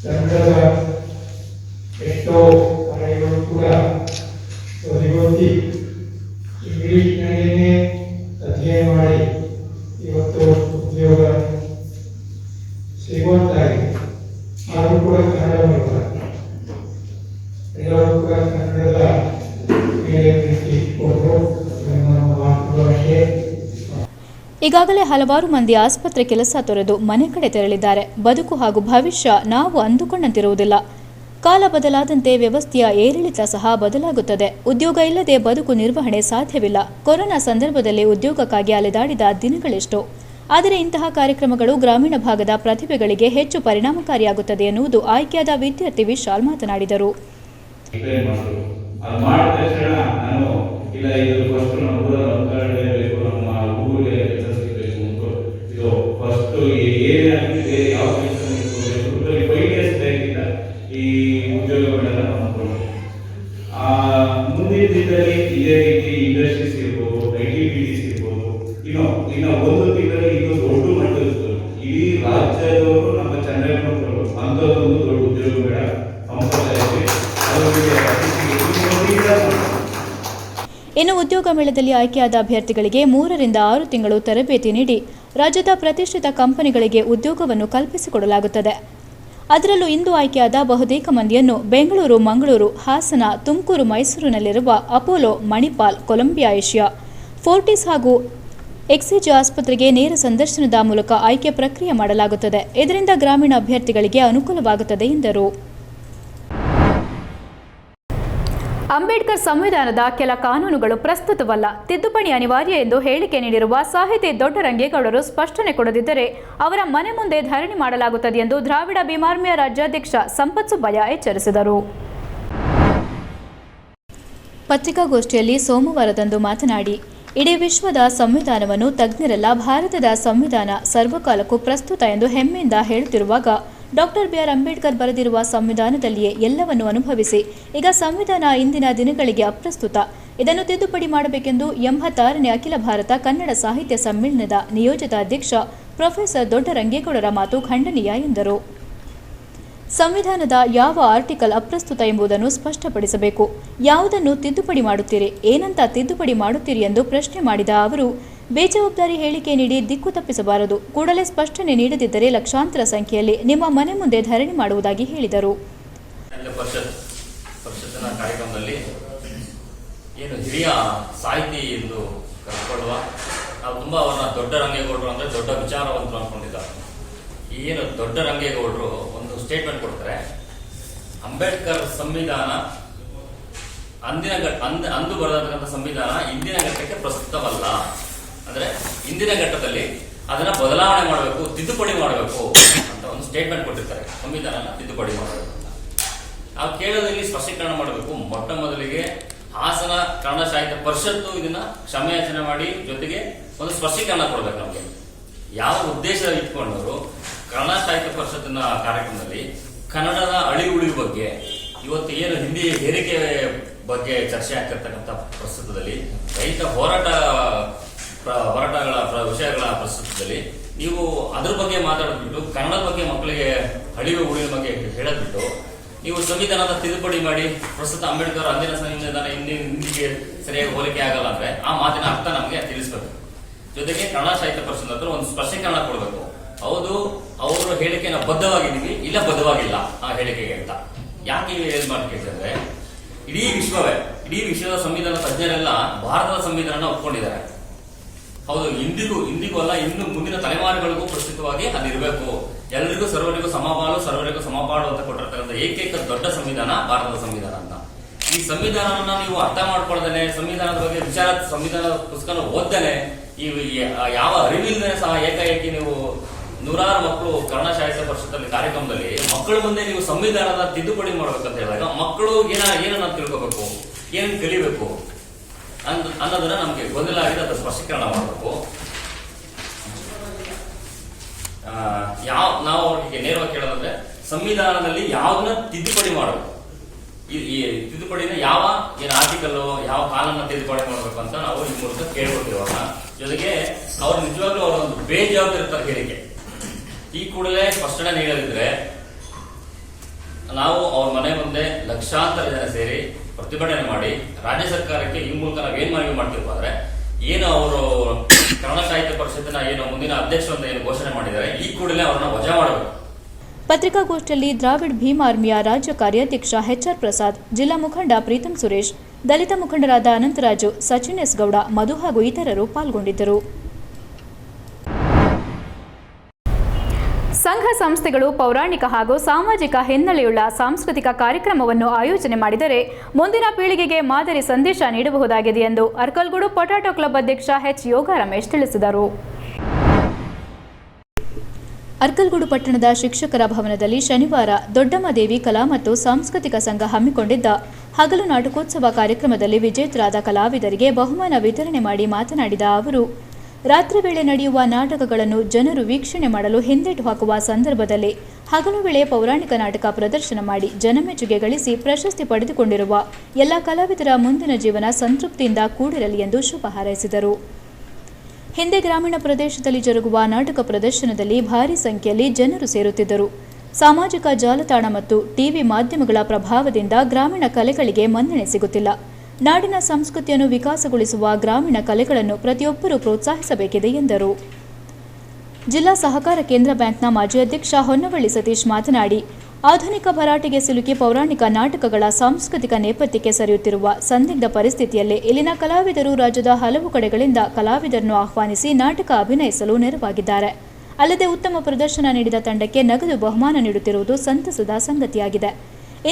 ಕನ್ನಡದ ಎಷ್ಟೋ ಕಾರ್ಯಗಳು ಕೂಡ ಓದಿ ಇಂಗ್ಲಿಷ್ನಲ್ಲೇ ಅಧ್ಯಯನ ಮಾಡಿ ಇವತ್ತು ಉದ್ಯೋಗ ಸಿಗುವಂತಾಗಿದೆ. ಆದರೂ ಕೂಡ ಕನ್ನಡ ಎಲ್ಲರೂ ಕೂಡ ಕನ್ನಡದ ಮೇಲೆ ಪ್ರೀತಿ ಕೊಟ್ಟರು. ಈಗಾಗಲೇ ಹಲವಾರು ಮಂದಿ ಆಸ್ಪತ್ರೆ ಕೆಲಸ ತೊರೆದು ಮನೆ ಕಡೆ ತೆರಳಿದ್ದಾರೆ. ಬದುಕು ಹಾಗೂ ಭವಿಷ್ಯ ನಾವು ಅಂದುಕೊಂಡಂತಿರುವುದಿಲ್ಲ. ಕಾಲ ಬದಲಾದಂತೆ ವ್ಯವಸ್ಥೆಯ ಏರಿಳಿತ ಸಹ ಬದಲಾಗುತ್ತದೆ. ಉದ್ಯೋಗ ಇಲ್ಲದೆ ಬದುಕು ನಿರ್ವಹಣೆ ಸಾಧ್ಯವಿಲ್ಲ. ಕೊರೋನಾ ಸಂದರ್ಭದಲ್ಲಿ ಉದ್ಯೋಗಕ್ಕಾಗಿ ಅಲೆದಾಡಿದ ದಿನಗಳೆಷ್ಟೋ. ಆದರೆ ಇಂತಹ ಕಾರ್ಯಕ್ರಮಗಳು ಗ್ರಾಮೀಣ ಭಾಗದ ಪ್ರತಿಭೆಗಳಿಗೆ ಹೆಚ್ಚು ಪರಿಣಾಮಕಾರಿಯಾಗುತ್ತದೆ ಎನ್ನುವುದು ಆಯ್ಕೆಯಾದ ವಿದ್ಯಾರ್ಥಿ ವಿಶಾಲ್ ಮಾತನಾಡಿದರು. ಮುಂದಿನ ದಿನದಲ್ಲಿ ಇದೇ ರೀತಿ ಇಂಡಸ್ಟ್ರೀಸ್ ಇರ್ಬೋದು, ITBTs ಇರ್ಬೋದು, ಇನ್ನು ಒಂದು ತಿಂಗಳಲ್ಲಿ ಇದು ದೊಡ್ಡ ಮಟ್ಟದ್ದು ಇಡೀ ರಾಜ್ಯದವರು ನಮ್ಮ ಚಂದ್ರನವರು ಅಂಥದ್ದೊಂದು ದೊಡ್ಡ ಉದ್ಯೋಗ ಬೇಡ ಇನ್ನು ಉದ್ಯೋಗ ಮೇಳದಲ್ಲಿ ಆಯ್ಕೆಯಾದ ಅಭ್ಯರ್ಥಿಗಳಿಗೆ 3 ರಿಂದ 6 ತಿಂಗಳು ತರಬೇತಿ ನೀಡಿ ರಾಜ್ಯದ ಪ್ರತಿಷ್ಠಿತ ಕಂಪನಿಗಳಿಗೆ ಉದ್ಯೋಗವನ್ನು ಕಲ್ಪಿಸಿಕೊಡಲಾಗುತ್ತದೆ. ಅದರಲ್ಲೂ ಇಂದು ಆಯ್ಕೆಯಾದ ಬಹುತೇಕ ಮಂದಿಯನ್ನು ಬೆಂಗಳೂರು, ಮಂಗಳೂರು, ಹಾಸನ, ತುಮಕೂರು, ಮೈಸೂರಿನಲ್ಲಿರುವ Apollo, Manipal, Columbia Asia, Fortis ಹಾಗೂ ಎಕ್ಸಿಜ್ ಆಸ್ಪತ್ರೆಗೆ ನೇರ ಸಂದರ್ಶನದ ಮೂಲಕ ಆಯ್ಕೆ ಪ್ರಕ್ರಿಯೆ ಮಾಡಲಾಗುತ್ತದೆ. ಇದರಿಂದ ಗ್ರಾಮೀಣ ಅಭ್ಯರ್ಥಿಗಳಿಗೆ ಅನುಕೂಲವಾಗುತ್ತದೆ ಎಂದರು. ಅಂಬೇಡ್ಕರ್ ಸಂವಿಧಾನದ ಕೆಲ ಕಾನೂನುಗಳು ಪ್ರಸ್ತುತವಲ್ಲ, ತಿದ್ದುಪಡಿ ಅನಿವಾರ್ಯ ಎಂದು ಹೇಳಿಕೆ ನೀಡಿರುವ ಸಾಹಿತಿ ದೊಡ್ಡರಂಗೇಗೌಡರು ಸ್ಪಷ್ಟನೆ ಕೊಡದಿದ್ದರೆ ಅವರ ಮನೆ ಮುಂದೆ ಧರಣಿ ಮಾಡಲಾಗುತ್ತದೆ ಎಂದು ದ್ರಾವಿಡ ಭೀಮಾರ್ಮಿಯ ರಾಜ್ಯಾಧ್ಯಕ್ಷ ಸಂಪತ್ ಸುಬ್ಬಯ್ಯ ಎಚ್ಚರಿಸಿದರು. ಪತ್ರಿಕಾಗೋಷ್ಠಿಯಲ್ಲಿ ಸೋಮವಾರದಂದು ಮಾತನಾಡಿ, ಇಡೀ ವಿಶ್ವದ ಸಂವಿಧಾನವನ್ನು ತಜ್ಞರೆಲ್ಲ ಭಾರತದ ಸಂವಿಧಾನ ಸರ್ವಕಾಲಕ್ಕೂ ಪ್ರಸ್ತುತ ಎಂದು ಹೆಮ್ಮೆಯಿಂದ ಹೇಳುತ್ತಿರುವಾಗ ಡಾ.ಬಿ.ಆರ್. ಅಂಬೇಡ್ಕರ್ ಬರೆದಿರುವ ಸಂವಿಧಾನದಲ್ಲಿಯೇ ಎಲ್ಲವನ್ನು ಅನುಭವಿಸಿ ಈಗ ಸಂವಿಧಾನ ಇಂದಿನ ದಿನಗಳಿಗೆ ಅಪ್ರಸ್ತುತ, ಇದನ್ನು ತಿದ್ದುಪಡಿ ಮಾಡಬೇಕೆಂದು 86ನೇ ಅಖಿಲ ಭಾರತ ಕನ್ನಡ ಸಾಹಿತ್ಯ ಸಮ್ಮೇಳನದ ನಿಯೋಜಿತ ಅಧ್ಯಕ್ಷ ಪ್ರೊಫೆಸರ್ ದೊಡ್ಡರಂಗೇಗೌಡರ ಮಾತು ಖಂಡನೀಯ ಎಂದರು. ಸಂವಿಧಾನದ ಯಾವ ಆರ್ಟಿಕಲ್ ಅಪ್ರಸ್ತುತ ಎಂಬುದನ್ನು ಸ್ಪಷ್ಟಪಡಿಸಬೇಕು. ಯಾವುದನ್ನು ತಿದ್ದುಪಡಿ ಮಾಡುತ್ತೀರಿ, ಏನಂತ ತಿದ್ದುಪಡಿ ಮಾಡುತ್ತೀರಿ ಎಂದು ಪ್ರಶ್ನೆ ಮಾಡಿದ ಅವರು, ಬೇಜವಾಬ್ದಾರಿ ಹೇಳಿಕೆ ನೀಡಿ ದಿಕ್ಕು ತಪ್ಪಿಸಬಾರದು. ಕೂಡಲೇ ಸ್ಪಷ್ಟನೆ ನೀಡದಿದ್ದರೆ ಲಕ್ಷಾಂತರ ಸಂಖ್ಯೆಯಲ್ಲಿ ನಿಮ್ಮ ಮನೆ ಮುಂದೆ ಧರಣಿ ಮಾಡುವುದಾಗಿ ಹೇಳಿದರು. ಪರಿಷತ್ತಿನ ಕಾರ್ಯಕ್ರಮದಲ್ಲಿ ಏನು ಹಿರಿಯ ಸಾಹಿತಿ ಎಂದು ಕರೆದುಕೊಳ್ಳುವ ನಾವು ತುಂಬ ಅವರನ್ನ ದೊಡ್ಡರಂಗೇಗೌಡರು ಅಂದರೆ ದೊಡ್ಡ ವಿಚಾರವಂತರು ಅಂದ್ಕೊಂಡಿದ್ದಾರೆ. ಏನು ದೊಡ್ಡರಂಗೇಗೌಡರು ಒಂದು ಸ್ಟೇಟ್ಮೆಂಟ್ ಕೊಡ್ತಾರೆ, ಅಂಬೇಡ್ಕರ್ ಸಂವಿಧಾನ ಅಂದು ಬರೆದಂತಹ ಸಂವಿಧಾನ ಇಂದಿನ ಘಟ್ಟಕ್ಕೆ ಪ್ರಸ್ತುತವಲ್ಲ. ಅಂದ್ರೆ ಇಂದಿನ ಘಟ್ಟದಲ್ಲಿ ಅದನ್ನ ಬದಲಾವಣೆ ಮಾಡಬೇಕು, ತಿದ್ದುಪಡಿ ಮಾಡಬೇಕು ಅಂತ ಒಂದು ಸ್ಟೇಟ್ಮೆಂಟ್ ಕೊಟ್ಟಿರ್ತಾರೆ. ಸಂವಿಧಾನ ತಿದ್ದುಪಡಿ ಮಾಡಬೇಕು ಅಂತ ನಾವು ಕೇಳೋದ್ರಲ್ಲಿ ಸ್ಪಷ್ಟೀಕರಣ ಮಾಡಬೇಕು. ಮೊಟ್ಟ ಮೊದಲಿಗೆ ಹಾಸನ ಕನ್ನಡ ಸಾಹಿತ್ಯ ಪರಿಷತ್ತು ಇದನ್ನ ಕ್ಷಮೆಯಾಚನೆ ಮಾಡಿ ಜೊತೆಗೆ ಒಂದು ಸ್ಪಷ್ಟೀಕರಣ ಕೊಡ್ಬೇಕು. ನಮಗೆ ಯಾವ ಉದ್ದೇಶ ಇಟ್ಕೊಂಡವರು ಕನ್ನಡ ಸಾಹಿತ್ಯ ಪರಿಷತ್ತಿನ ಕಾರ್ಯಕ್ರಮದಲ್ಲಿ ಕನ್ನಡದ ಅಳಿವುಳಿ ಬಗ್ಗೆ, ಇವತ್ತು ಏನು ಹಿಂದಿ ಹೇರಿಕೆ ಬಗ್ಗೆ ಚರ್ಚೆ ಆಗ್ತಿರ್ತಕ್ಕಂಥ ಪ್ರಸ್ತುತದಲ್ಲಿ, ರೈತ ಹೋರಾಟಗಳ ವಿಷಯಗಳ ಪ್ರಸ್ತುತದಲ್ಲಿ ನೀವು ಅದ್ರ ಬಗ್ಗೆ ಮಾತಾಡೋದ್ಬಿಟ್ಟು ಕನ್ನಡದ ಬಗ್ಗೆ ಮಕ್ಕಳಿಗೆ ಅಳಿವು ಉಳಿವ ಬಗ್ಗೆ ಹೇಳದ್ಬಿಟ್ಟು ನೀವು ಸಂವಿಧಾನದ ತಿದ್ದುಪಡಿ ಮಾಡಿ ಪ್ರಸ್ತುತ ಅಂಬೇಡ್ಕರ್ ಅಂದಿನ ಸಂವಿಧಾನ ಹಿಂದಿಗೆ ಸರಿಯಾಗಿ ಹೋಲಿಕೆ ಆಗಲ್ಲ ಅಂದ್ರೆ ಆ ಮಾತಿನ ಅರ್ಥ ನಮಗೆ ತಿಳಿಸ್ಬೇಕು. ಜೊತೆಗೆ ಕನ್ನಡ ಸಾಹಿತ್ಯ ಪರಿಷತ್ ಹತ್ರ ಒಂದು ಸ್ಪಷ್ಟೀಕರಣ ಕೊಡಬೇಕು. ಹೌದು, ಅವರು ಹೇಳಿಕೆ ನಾವು ಬದ್ಧವಾಗಿದ್ದೀವಿ, ಇಲ್ಲ ಬದ್ಧವಾಗಿಲ್ಲ ಆ ಹೇಳಿಕೆಗೆ ಅಂತ. ಯಾಕೆ ಏನ್ ಮಾಡ್ಬೇಕಂದ್ರೆ ಇಡೀ ವಿಶ್ವದ ಸಂವಿಧಾನ ತಜ್ಞರೆಲ್ಲ ಭಾರತದ ಸಂವಿಧಾನ ಒಪ್ಕೊಂಡಿದ್ದಾರೆ. ಹೌದು, ಇಂದಿಗೂ ಅಲ್ಲ, ಇನ್ನು ಮುಂದಿನ ತಲೆಮಾರುಗಳಿಗೂ ಪ್ರಸ್ತುತವಾಗಿ ಅದಿರಬೇಕು. ಎಲ್ಲರಿಗೂ ಸರ್ವರಿಗೂ ಸಮಪಾಲು, ಸರ್ವರಿಗೂ ಸಮಪಾಡು ಅಂತ ಕೊಟ್ಟಿರ್ತಕ್ಕಂಥ ಏಕೈಕ ದೊಡ್ಡ ಸಂವಿಧಾನ ಭಾರತದ ಸಂವಿಧಾನ ಅಂತ. ಈ ಸಂವಿಧಾನವನ್ನ ನೀವು ಅರ್ಥ ಮಾಡ್ಕೊಳ್ದೇನೆ, ಸಂವಿಧಾನದ ಬಗ್ಗೆ ಸಂವಿಧಾನದ ಪುಸ್ತಕ ಓದ್ದನೆ, ಈ ಯಾವ ಅರಿವಿಲ್ಲದೆ ಸಹ ಏಕಾಏಕಿ ನೀವು ನೂರಾರು ಮಕ್ಕಳು ಕನ್ನಡ ಸಾಹಿತ್ಯ ಪರಿಷತ್ತಲ್ಲಿ ಕಾರ್ಯಕ್ರಮದಲ್ಲಿ ಮಕ್ಕಳ ಮುಂದೆ ನೀವು ಸಂವಿಧಾನದ ತಿದ್ದುಪಡಿ ಮಾಡ್ಬೇಕಂತ ಹೇಳಿದಾಗ ಮಕ್ಕಳು ಏನನ್ನ ತಿಳ್ಕೋಬೇಕು, ಏನ್ ಕಲಿಬೇಕು ಅನ್ನೋದನ್ನ ನಮ್ಗೆ ಗೊಂದಲ ಆಗಿದೆ. ಅದರ ಸ್ಪಷ್ಟೀಕರಣ ಮಾಡಬೇಕು. ನಾವು ಅವ್ರಿಗೆ ನೇರವಾಗಿ ಕೇಳೋದಂದ್ರೆ ಸಂವಿಧಾನದಲ್ಲಿ ಯಾವ್ದನ್ನ ತಿದ್ದುಪಡಿ ಮಾಡಬೇಕು, ಈ ತಿದ್ದುಪಡಿನ ಯಾವ ಆರ್ಟಿಕಲ್ ಯಾವ ಕಾಲನ್ನ ತಿದ್ದುಪಡಿ ಮಾಡಬೇಕು ಅಂತ ನಾವು ಈ ಮೂಲಕ ಕೇಳ್ಕೊಳ್ತೀವಿ ಅವ್ರನ್ನ. ಜೊತೆಗೆ ಅವ್ರು ನಿಜವಾಗ್ಲೂ ಅವರ ಒಂದು ಬೇಜವಾಬ್ದಾರಿ ಹೇಳಿಕೆ ಈ ಕೂಡಲೇ ಸ್ಪಷ್ಟನೆ ನೀಡದಿದ್ರೆ ನಾವು ಅವ್ರ ಮನೆ ಮುಂದೆ ಲಕ್ಷಾಂತರ ಜನ ಸೇರಿ ಪ್ರತಿಭಟನೆ ಮಾಡಿ ರಾಜ್ಯ ಸರ್ಕಾರಕ್ಕೆ ಈ ಮೂಲಕ ನಾವೇನ್ ಮನವಿ ಮಾಡ್ತೀವಿ ಅಂದ್ರೆ, ಏನು ಅವರು ಕನ್ನಡ ಸಾಹಿತ್ಯ ಪರಿಷತ್ತಿನ ಏನು ಮುಂದಿನ ಅಧ್ಯಕ್ಷ ಅಂತ ಏನು ಘೋಷಣೆ ಮಾಡಿದ್ದಾರೆ, ಈ ಕೂಡಲೇ ಅವ್ರನ್ನ ವಜಾ ಮಾಡಬೇಕು. ಪತ್ರಿಕಾಗೋಷ್ಠಿಯಲ್ಲಿ ದ್ರಾವಿಡ್ ಭೀಮಾರ್ಮಿಯ ರಾಜ್ಯ ಕಾರ್ಯಾಧ್ಯಕ್ಷ HR ಪ್ರಸಾದ್, ಜಿಲ್ಲಾ ಮುಖಂಡ ಪ್ರೀತಂ ಸುರೇಶ್, ದಲಿತ ಮುಖಂಡರಾದ ಅನಂತರಾಜು, ಸಚಿನ್ ಎಸ್ ಗೌಡ, ಮಧು ಹಾಗೂ ಇತರರು ಪಾಲ್ಗೊಂಡಿದ್ದರು. ಸಂಘ ಸಂಸ್ಥೆಗಳು ಪೌರಾಣಿಕ ಹಾಗೂ ಸಾಮಾಜಿಕ ಹಿನ್ನೆಲೆಯುಳ್ಳ ಸಾಂಸ್ಕೃತಿಕ ಕಾರ್ಯಕ್ರಮವನ್ನು ಆಯೋಜನೆ ಮಾಡಿದರೆ ಮುಂದಿನ ಪೀಳಿಗೆಗೆ ಮಾದರಿ ಸಂದೇಶ ನೀಡಬಹುದಾಗಿದೆ ಎಂದು ಅರ್ಕಲ್ಗೂಡು ಪೊಟ್ಯಾಟೊ ಕ್ಲಬ್ ಅಧ್ಯಕ್ಷ ಎಚ್ ಯೋಗ ರಮೇಶ್ ತಿಳಿಸಿದರು. ಅರ್ಕಲ್ಗೂಡು ಪಟ್ಟಣದ ಶಿಕ್ಷಕರ ಭವನದಲ್ಲಿ ಶನಿವಾರ ದೊಡ್ಡಮ್ಮದೇವಿ ಕಲಾ ಮತ್ತು ಸಾಂಸ್ಕೃತಿಕ ಸಂಘ ಹಮ್ಮಿಕೊಂಡಿದ್ದ ಹಗಲು ನಾಟಕೋತ್ಸವ ಕಾರ್ಯಕ್ರಮದಲ್ಲಿ ವಿಜೇತರಾದ ಕಲಾವಿದರಿಗೆ ಬಹುಮಾನ ವಿತರಣೆ ಮಾಡಿ ಮಾತನಾಡಿದ ಅವರು, ರಾತ್ರಿ ವೇಳೆ ನಡೆಯುವ ನಾಟಕಗಳನ್ನು ಜನರು ವೀಕ್ಷಣೆ ಮಾಡಲು ಹಿಂದೇಟು ಹಾಕುವ ಸಂದರ್ಭದಲ್ಲಿ ಹಗಲು ವೇಳೆ ಪೌರಾಣಿಕ ನಾಟಕ ಪ್ರದರ್ಶನ ಮಾಡಿ ಜನಮೆಚ್ಚುಗೆ ಗಳಿಸಿ ಪ್ರಶಸ್ತಿ ಪಡೆದುಕೊಂಡಿರುವ ಎಲ್ಲ ಕಲಾವಿದರ ಮುಂದಿನ ಜೀವನ ಸಂತೃಪ್ತಿಯಿಂದ ಕೂಡಿರಲಿ ಎಂದು ಶುಭ ಹಾರೈಸಿದರು. ಹಿಂದೆ ಗ್ರಾಮೀಣ ಪ್ರದೇಶದಲ್ಲಿ ಜರುಗುವ ನಾಟಕ ಪ್ರದರ್ಶನದಲ್ಲಿ ಭಾರೀ ಸಂಖ್ಯೆಯಲ್ಲಿ ಜನರು ಸೇರುತ್ತಿದ್ದರು. ಸಾಮಾಜಿಕ ಜಾಲತಾಣ ಮತ್ತು ಟಿವಿ ಮಾಧ್ಯಮಗಳ ಪ್ರಭಾವದಿಂದ ಗ್ರಾಮೀಣ ಕಲೆಗಳಿಗೆ ಮನ್ನಣೆ ಸಿಗುತ್ತಿಲ್ಲ. ನಾಡಿನ ಸಂಸ್ಕೃತಿಯನ್ನು ವಿಕಾಸಗೊಳಿಸುವ ಗ್ರಾಮೀಣ ಕಲೆಗಳನ್ನು ಪ್ರತಿಯೊಬ್ಬರೂ ಪ್ರೋತ್ಸಾಹಿಸಬೇಕಿದೆ ಎಂದರು. ಜಿಲ್ಲಾ ಸಹಕಾರ ಕೇಂದ್ರ ಬ್ಯಾಂಕ್ನ ಮಾಜಿ ಅಧ್ಯಕ್ಷ ಹೊನ್ನವಳ್ಳಿ ಸತೀಶ್ ಮಾತನಾಡಿ, ಆಧುನಿಕ ಭರಾಟೆಗೆ ಸಿಲುಕಿ ಪೌರಾಣಿಕ ನಾಟಕಗಳ ಸಾಂಸ್ಕೃತಿಕ ನೇಪಥ್ಯಕ್ಕೆ ಸರಿಯುತ್ತಿರುವ ಸಂದಿಗ್ಧ ಪರಿಸ್ಥಿತಿಯಲ್ಲಿ ಇಲ್ಲಿನ ಕಲಾವಿದರು ರಾಜ್ಯದ ಹಲವು ಕಡೆಗಳಿಂದ ಕಲಾವಿದರನ್ನು ಆಹ್ವಾನಿಸಿ ನಾಟಕ ಅಭಿನಯಿಸಲು ನೆರವಾಗಿದ್ದಾರೆ. ಅಲ್ಲದೆ ಉತ್ತಮ ಪ್ರದರ್ಶನ ನೀಡಿದ ತಂಡಕ್ಕೆ ನಗದು ಬಹುಮಾನ ನೀಡುತ್ತಿರುವುದು ಸಂತಸದ ಸಂಗತಿಯಾಗಿದೆ.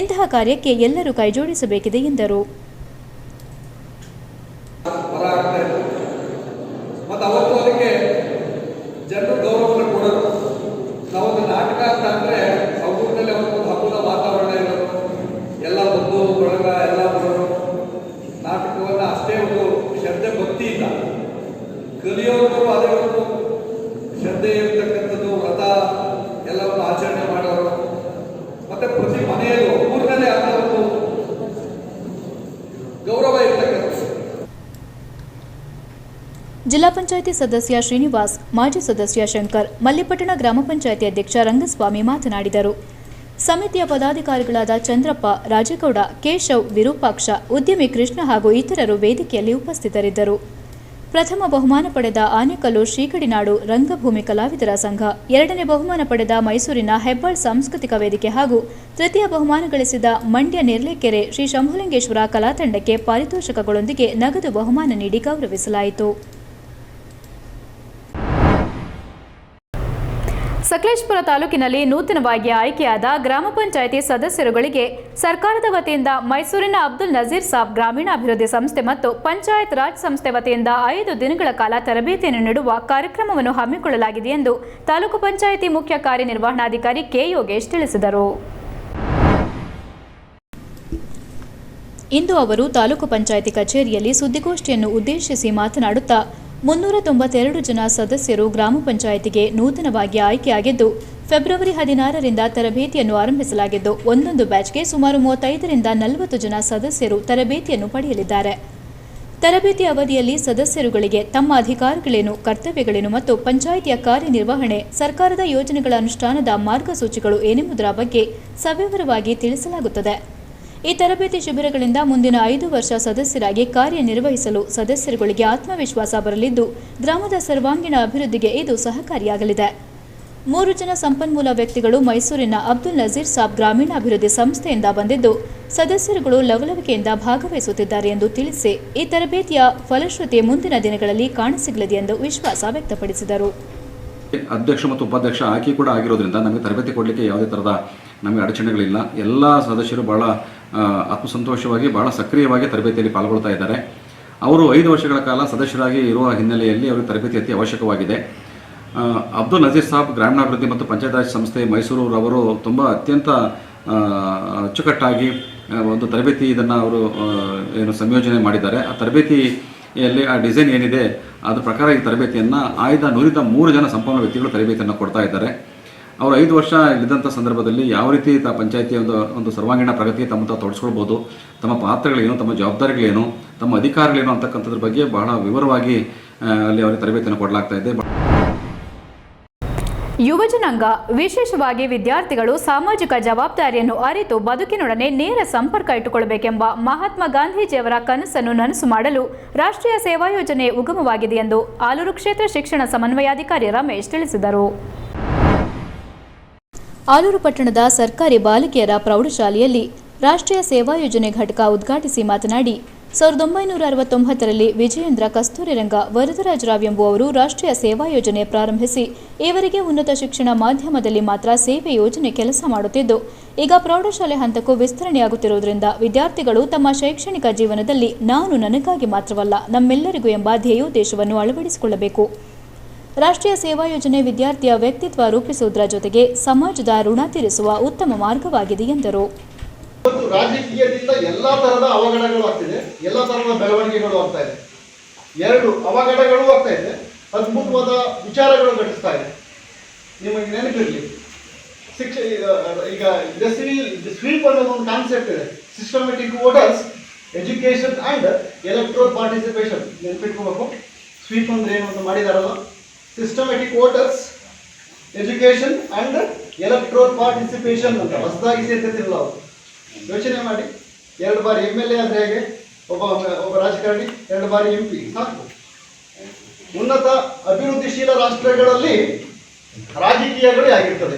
ಇಂತಹ ಕಾರ್ಯಕ್ಕೆ ಎಲ್ಲರೂ ಕೈಜೋಡಿಸಬೇಕಿದೆ ಎಂದರು. ಮತ್ತು ಅವತ್ತು ಅದಕ್ಕೆ ಜನರು ಗೌರವವನ್ನು ಕೊಡೋದು. ನಾವೊಂದು ನಾಟಕ ಅಂತ ಅಂದರೆ ಊರಿನಲ್ಲಿ ಅವತ್ತೊಂದು ಹಬ್ಬದ ವಾತಾವರಣ ಇರೋದು, ಎಲ್ಲ ಬಂದು ಬಳಗ ಎಲ್ಲ ಬರೋರು, ನಾಟಕವನ್ನು ಅಷ್ಟೇ ಒಂದು ಶ್ರದ್ಧೆ ಭಕ್ತಿಯಿಂದ ಕಲಿಯೋರು, ಅದೇ ಒಂದು ಶ್ರದ್ಧೆ ಇರತಕ್ಕಂಥದ್ದು, ವ್ರತ ಎಲ್ಲವನ್ನು ಆಚರಣೆ ಮಾಡೋರು, ಮತ್ತು ಪ್ರತಿ ಮನೆಯಲ್ಲೂ ಊರಿನಲ್ಲೇ ಅಂತ ಒಂದು ಗೌರವ ಇರ್ತಕ್ಕಂಥದ್ದು. ಜಿಲ್ಲಾ ಪಂಚಾಯಿತಿ ಸದಸ್ಯ ಶ್ರೀನಿವಾಸ್, ಮಾಜಿ ಸದಸ್ಯ ಶಂಕರ್, ಮಲ್ಲಿಪಟ್ಟಣ ಗ್ರಾಮ ಪಂಚಾಯಿತಿ ಅಧ್ಯಕ್ಷ ರಂಗಸ್ವಾಮಿ ಮಾತನಾಡಿದರು. ಸಮಿತಿಯ ಪದಾಧಿಕಾರಿಗಳಾದ ಚಂದ್ರಪ್ಪ, ರಾಜೇಗೌಡ, ಕೇಶವ್, ವಿರೂಪಾಕ್ಷ, ಉದ್ಯಮಿ ಕೃಷ್ಣ ಹಾಗೂ ಇತರರು ವೇದಿಕೆಯಲ್ಲಿ ಉಪಸ್ಥಿತರಿದ್ದರು. ಪ್ರಥಮ ಬಹುಮಾನ ಪಡೆದ ಆನೆಕಲ್ಲು ಶ್ರೀಗಡಿನಾಡು ರಂಗಭೂಮಿ ಕಲಾವಿದರ ಸಂಘ, ಎರಡನೇ ಬಹುಮಾನ ಪಡೆದ ಮೈಸೂರಿನ ಹೆಬ್ಬಾಳ್ ಸಾಂಸ್ಕೃತಿಕ ವೇದಿಕೆ ಹಾಗೂ ತೃತೀಯ ಬಹುಮಾನ ಗಳಿಸಿದ ಮಂಡ್ಯ ನೇರ್ಲೆಕೆರೆ ಶ್ರೀ ಶಂಭುಲಿಂಗೇಶ್ವರ ಕಲಾ ತಂಡಕ್ಕೆ ಪಾರಿತೋಷಕಗಳೊಂದಿಗೆ ನಗದು ಬಹುಮಾನ ನೀಡಿ ಗೌರವಿಸಲಾಯಿತು. ಸಕಲೇಶಪುರ ತಾಲೂಕಿನಲ್ಲಿ ನೂತನವಾಗಿ ಆಯ್ಕೆಯಾದ ಗ್ರಾಮ ಪಂಚಾಯಿತಿ ಸದಸ್ಯರುಗಳಿಗೆ ಸರ್ಕಾರದ ವತಿಯಿಂದ ಮೈಸೂರಿನ ಅಬ್ದುಲ್ ನಜೀರ್ ಸಾಬ್ ಗ್ರಾಮೀಣಾಭಿವೃದ್ಧಿ ಸಂಸ್ಥೆ ಮತ್ತು ಪಂಚಾಯತ್ ರಾಜ್ ಸಂಸ್ಥೆ ವತಿಯಿಂದ 5 ದಿನಗಳ ಕಾಲ ತರಬೇತಿಯನ್ನು ನೀಡುವ ಕಾರ್ಯಕ್ರಮವನ್ನು ಹಮ್ಮಿಕೊಳ್ಳಲಾಗಿದೆ ಎಂದು ತಾಲೂಕು ಪಂಚಾಯಿತಿ ಮುಖ್ಯ ಕಾರ್ಯನಿರ್ವಹಣಾಧಿಕಾರಿ ಕೆ ಯೋಗೇಶ್ ತಿಳಿಸಿದರು. ಇಂದು ಅವರು ತಾಲೂಕು ಪಂಚಾಯಿತಿ ಕಚೇರಿಯಲ್ಲಿ ಸುದ್ದಿಗೋಷ್ಠಿಯನ್ನು ಉದ್ದೇಶಿಸಿ ಮಾತನಾಡುತ್ತಾ 392 ಜನ ಸದಸ್ಯರು ಗ್ರಾಮ ಪಂಚಾಯಿತಿಗೆ ನೂತನವಾಗಿ ಆಯ್ಕೆಯಾಗಿದ್ದು, ಫೆಬ್ರವರಿ 16ರಿಂದ ತರಬೇತಿಯನ್ನು ಆರಂಭಿಸಲಾಗಿದ್ದು, ಒಂದೊಂದು ಬ್ಯಾಚ್ಗೆ ಸುಮಾರು 35ರಿಂದ 40 ಜನ ಸದಸ್ಯರು ತರಬೇತಿಯನ್ನು ಪಡೆಯಲಿದ್ದಾರೆ. ತರಬೇತಿ ಅವಧಿಯಲ್ಲಿ ಸದಸ್ಯರುಗಳಿಗೆ ತಮ್ಮ ಅಧಿಕಾರಗಳೇನು, ಕರ್ತವ್ಯಗಳೇನು ಮತ್ತು ಪಂಚಾಯಿತಿಯ ಕಾರ್ಯನಿರ್ವಹಣೆ, ಸರ್ಕಾರದ ಯೋಜನೆಗಳ ಅನುಷ್ಠಾನದ ಮಾರ್ಗಸೂಚಿಗಳು ಏನೆಂಬುದರ ಬಗ್ಗೆ ಸವಿವರವಾಗಿ ತಿಳಿಸಲಾಗುತ್ತದೆ. ಈ ತರಬೇತಿ ಶಿಬಿರಗಳಿಂದ ಮುಂದಿನ 5 ವರ್ಷ ಸದಸ್ಯರಾಗಿ ಕಾರ್ಯನಿರ್ವಹಿಸಲು ಸದಸ್ಯರುಗಳಿಗೆ ಆತ್ಮವಿಶ್ವಾಸ ಬರಲಿದ್ದು, ಗ್ರಾಮದ ಸರ್ವಾಂಗೀಣ ಅಭಿವೃದ್ಧಿಗೆ ಇದು ಸಹಕಾರಿಯಾಗಲಿದೆ. 3 ಜನ ಸಂಪನ್ಮೂಲ ವ್ಯಕ್ತಿಗಳು ಮೈಸೂರಿನ ಅಬ್ದುಲ್ ನಜೀರ್ ಸಾಬ್ ಗ್ರಾಮೀಣಾಭಿವೃದ್ಧಿ ಸಂಸ್ಥೆಯಿಂದ ಬಂದಿದ್ದು, ಸದಸ್ಯರುಗಳು ಲವಲವಿಕೆಯಿಂದ ಭಾಗವಹಿಸುತ್ತಿದ್ದಾರೆ ಎಂದು ತಿಳಿಸಿ, ಈ ತರಬೇತಿಯ ಫಲಶ್ರುತಿ ಮುಂದಿನ ದಿನಗಳಲ್ಲಿ ಕಾಣಸಿಗಲಿದೆ ಎಂದು ವಿಶ್ವಾಸ ವ್ಯಕ್ತಪಡಿಸಿದರು. ಅಧ್ಯಕ್ಷ ಮತ್ತು ಉಪಾಧ್ಯಕ್ಷ ಆಯ್ಕೆ ಕೂಡ ಆಗಿರೋದ್ರಿಂದ ನಮಗೆ ತರಬೇತಿ ಕೊಡಲಿಕ್ಕೆ ಯಾವುದೇ ಥರದ ನಮಗೆ ಅಡಚಣೆಗಳಿಲ್ಲ. ಎಲ್ಲ ಸದಸ್ಯರು ಭಾಳ ಆತ್ಮಸಂತೋಷವಾಗಿ ಭಾಳ ಸಕ್ರಿಯವಾಗಿ ತರಬೇತಿಯಲ್ಲಿ ಪಾಲ್ಗೊಳ್ತಾ ಇದ್ದಾರೆ. ಅವರು 5 ವರ್ಷಗಳ ಕಾಲ ಸದಸ್ಯರಾಗಿ ಇರುವ ಹಿನ್ನೆಲೆಯಲ್ಲಿ ಅವರಿಗೆ ತರಬೇತಿ ಅತಿ ಅವಶ್ಯಕವಾಗಿದೆ. ಅಬ್ದುಲ್ ನಜೀರ್ ಸಾಬ್ ಗ್ರಾಮೀಣಾಭಿವೃದ್ಧಿ ಮತ್ತು ಪಂಚಾಯತ್ ರಾಜ್ ಸಂಸ್ಥೆ ಮೈಸೂರು ಅವರು ಅತ್ಯಂತ ಅಚ್ಚುಕಟ್ಟಾಗಿ ಒಂದು ತರಬೇತಿ ಇದನ್ನು ಅವರು ಏನು ಸಂಯೋಜನೆ ಮಾಡಿದ್ದಾರೆ. ಆ ತರಬೇತಿಯಲ್ಲಿ ಆ ಡಿಸೈನ್ ಏನಿದೆ ಅದರ ಪ್ರಕಾರ ಈ ತರಬೇತಿಯನ್ನು ಆಯ್ದ 103 ಜನ ಸಂಪನ್ಮೂಲ ವ್ಯಕ್ತಿಗಳು ತರಬೇತಿಯನ್ನು ಕೊಡ್ತಾ ಇದ್ದಾರೆ. ಅವರು 5 ವರ್ಷ ಇದ್ದಂಥ ಸಂದರ್ಭದಲ್ಲಿ ಯಾವ ರೀತಿ ಪಂಚಾಯತಿಯ ಒಂದು ಸರ್ವಾಂಗೀಣ ಪ್ರಗತಿಗೆ ತಮ್ಮ ತೊಡಗಿಸ್ಕೊಳ್ಬೋದು, ತಮ್ಮ ಪಾತ್ರಗಳೇನು, ತಮ್ಮ ಜವಾಬ್ದಾರಿಗಳೇನು, ತಮ್ಮ ಅಧಿಕಾರಗಳೇನು ಅಂತಕ್ಕಂಥದ್ರ ಬಗ್ಗೆ ಬಹಳ ವಿವರವಾಗಿ ಅಲ್ಲಿ ಅವರಿಗೆ ತರಬೇತಿಯನ್ನು ಕೊಡಲಾಗ್ತಾ ಇದೆ. ಯುವಜನಾಂಗ, ವಿಶೇಷವಾಗಿ ವಿದ್ಯಾರ್ಥಿಗಳು ಸಾಮಾಜಿಕ ಜವಾಬ್ದಾರಿಯನ್ನು ಅರಿತು ಬದುಕಿನೊಡನೆ ನೇರ ಸಂಪರ್ಕ ಇಟ್ಟುಕೊಳ್ಳಬೇಕೆಂಬ ಮಹಾತ್ಮ ಗಾಂಧೀಜಿಯವರ ಕನಸನ್ನು ನನಸು ಮಾಡಲು ರಾಷ್ಟ್ರೀಯ ಸೇವಾ ಯೋಜನೆ ಉಗಮವಾಗಿದೆ ಎಂದು ಆಲೂರು ಕ್ಷೇತ್ರ ಶಿಕ್ಷಣ ಸಮನ್ವಯಾಧಿಕಾರಿ ರಮೇಶ್ ತಿಳಿಸಿದರು. ಆಲೂರು ಪಟ್ಟಣದ ಸರ್ಕಾರಿ ಬಾಲಕಿಯರ ಪ್ರೌಢಶಾಲೆಯಲ್ಲಿ ರಾಷ್ಟ್ರೀಯ ಸೇವಾ ಯೋಜನೆ ಘಟಕ ಉದ್ಘಾಟಿಸಿ ಮಾತನಾಡಿ, 1969ರಲ್ಲಿ ವಿಜಯೇಂದ್ರ ಕಸ್ತೂರಿರಂಗ ವರದರಾಜರಾವ್ ಎಂಬುವವರು ರಾಷ್ಟ್ರೀಯ ಸೇವಾ ಯೋಜನೆ ಪ್ರಾರಂಭಿಸಿ ಈವರೆಗೆ ಉನ್ನತ ಶಿಕ್ಷಣ ಮಾಧ್ಯಮದಲ್ಲಿ ಮಾತ್ರ ಸೇವೆ ಯೋಜನೆ ಕೆಲಸ ಮಾಡುತ್ತಿದ್ದು ಈಗ ಪ್ರೌಢಶಾಲೆ ಹಂತಕ್ಕೂ ವಿಸ್ತರಣೆಯಾಗುತ್ತಿರುವುದರಿಂದ ವಿದ್ಯಾರ್ಥಿಗಳು ತಮ್ಮ ಶೈಕ್ಷಣಿಕ ಜೀವನದಲ್ಲಿ ನಾನು ನನಗಾಗಿ ಮಾತ್ರವಲ್ಲ ನಮ್ಮೆಲ್ಲರಿಗೂ ಎಂಬ ಧ್ಯೇಯೋದ್ದೇಶವನ್ನು ಅಳವಡಿಸಿಕೊಳ್ಳಬೇಕು. ರಾಷ್ಟ್ರೀಯ ಸೇವಾ ಯೋಜನೆ ವಿದ್ಯಾರ್ಥಿಯ ವ್ಯಕ್ತಿತ್ವ ರೂಪಿಸುವುದರ ಜೊತೆಗೆ ಸಮಾಜದ ಋಣ ತೀರಿಸುವ ಉತ್ತಮ ಮಾರ್ಗವಾಗಿದೆ ಎಂದರು. ಇವತ್ತು ರಾಜಕೀಯದಿಂದ ಎಲ್ಲ ತರಹದ ಅವಘಡಗಳು ಆಗ್ತಿದೆ, ಎಲ್ಲ ತರಹದ ಬೆಳವಣಿಗೆಗಳು ಆಗ್ತಾ ಇದೆ. ಎರಡು ಅವಘಡಗಳು ಆಗ್ತಾ ಇದೆ, ಅದ್ಭುತವಾದ ವಿಚಾರಗಳು ಘಟಿಸ್ತಾ ಇದೆ. ನಿಮಗೆ ನೆನಪಿರಲಿ, ಈಗ ಸ್ವೀಪ್ ಅನ್ನೋದು ಒಂದು ಕಾನ್ಸೆಪ್ಟ್ ಇದೆ, systematic voters education and electoral participation. ನೆನಪಿಟ್ಕೋಬೇಕು, ಸ್ವೀಪ್ ಅಂದ್ರೆ ಏನು ಅಂತ ಮಾಡಿದಾರಲ್ಲ, systematic voters education and electoral participation ಅಂತ ಹೊಸದಾಗಿ ಸೇರ್ತಿರಲ್ಲ ಅವರು. ಯೋಚನೆ ಮಾಡಿ, 2 ಬಾರಿ MLA ಆದರೆ ಹೇಗೆ, ಒಬ್ಬ ರಾಜಕಾರಣಿ 2 ಬಾರಿ MP ಸಾಕು. ಉನ್ನತ ಅಭಿವೃದ್ಧಿಶೀಲ ರಾಷ್ಟ್ರಗಳಲ್ಲಿ ರಾಜಕೀಯಗಳೇ ಆಗಿರ್ತದೆ.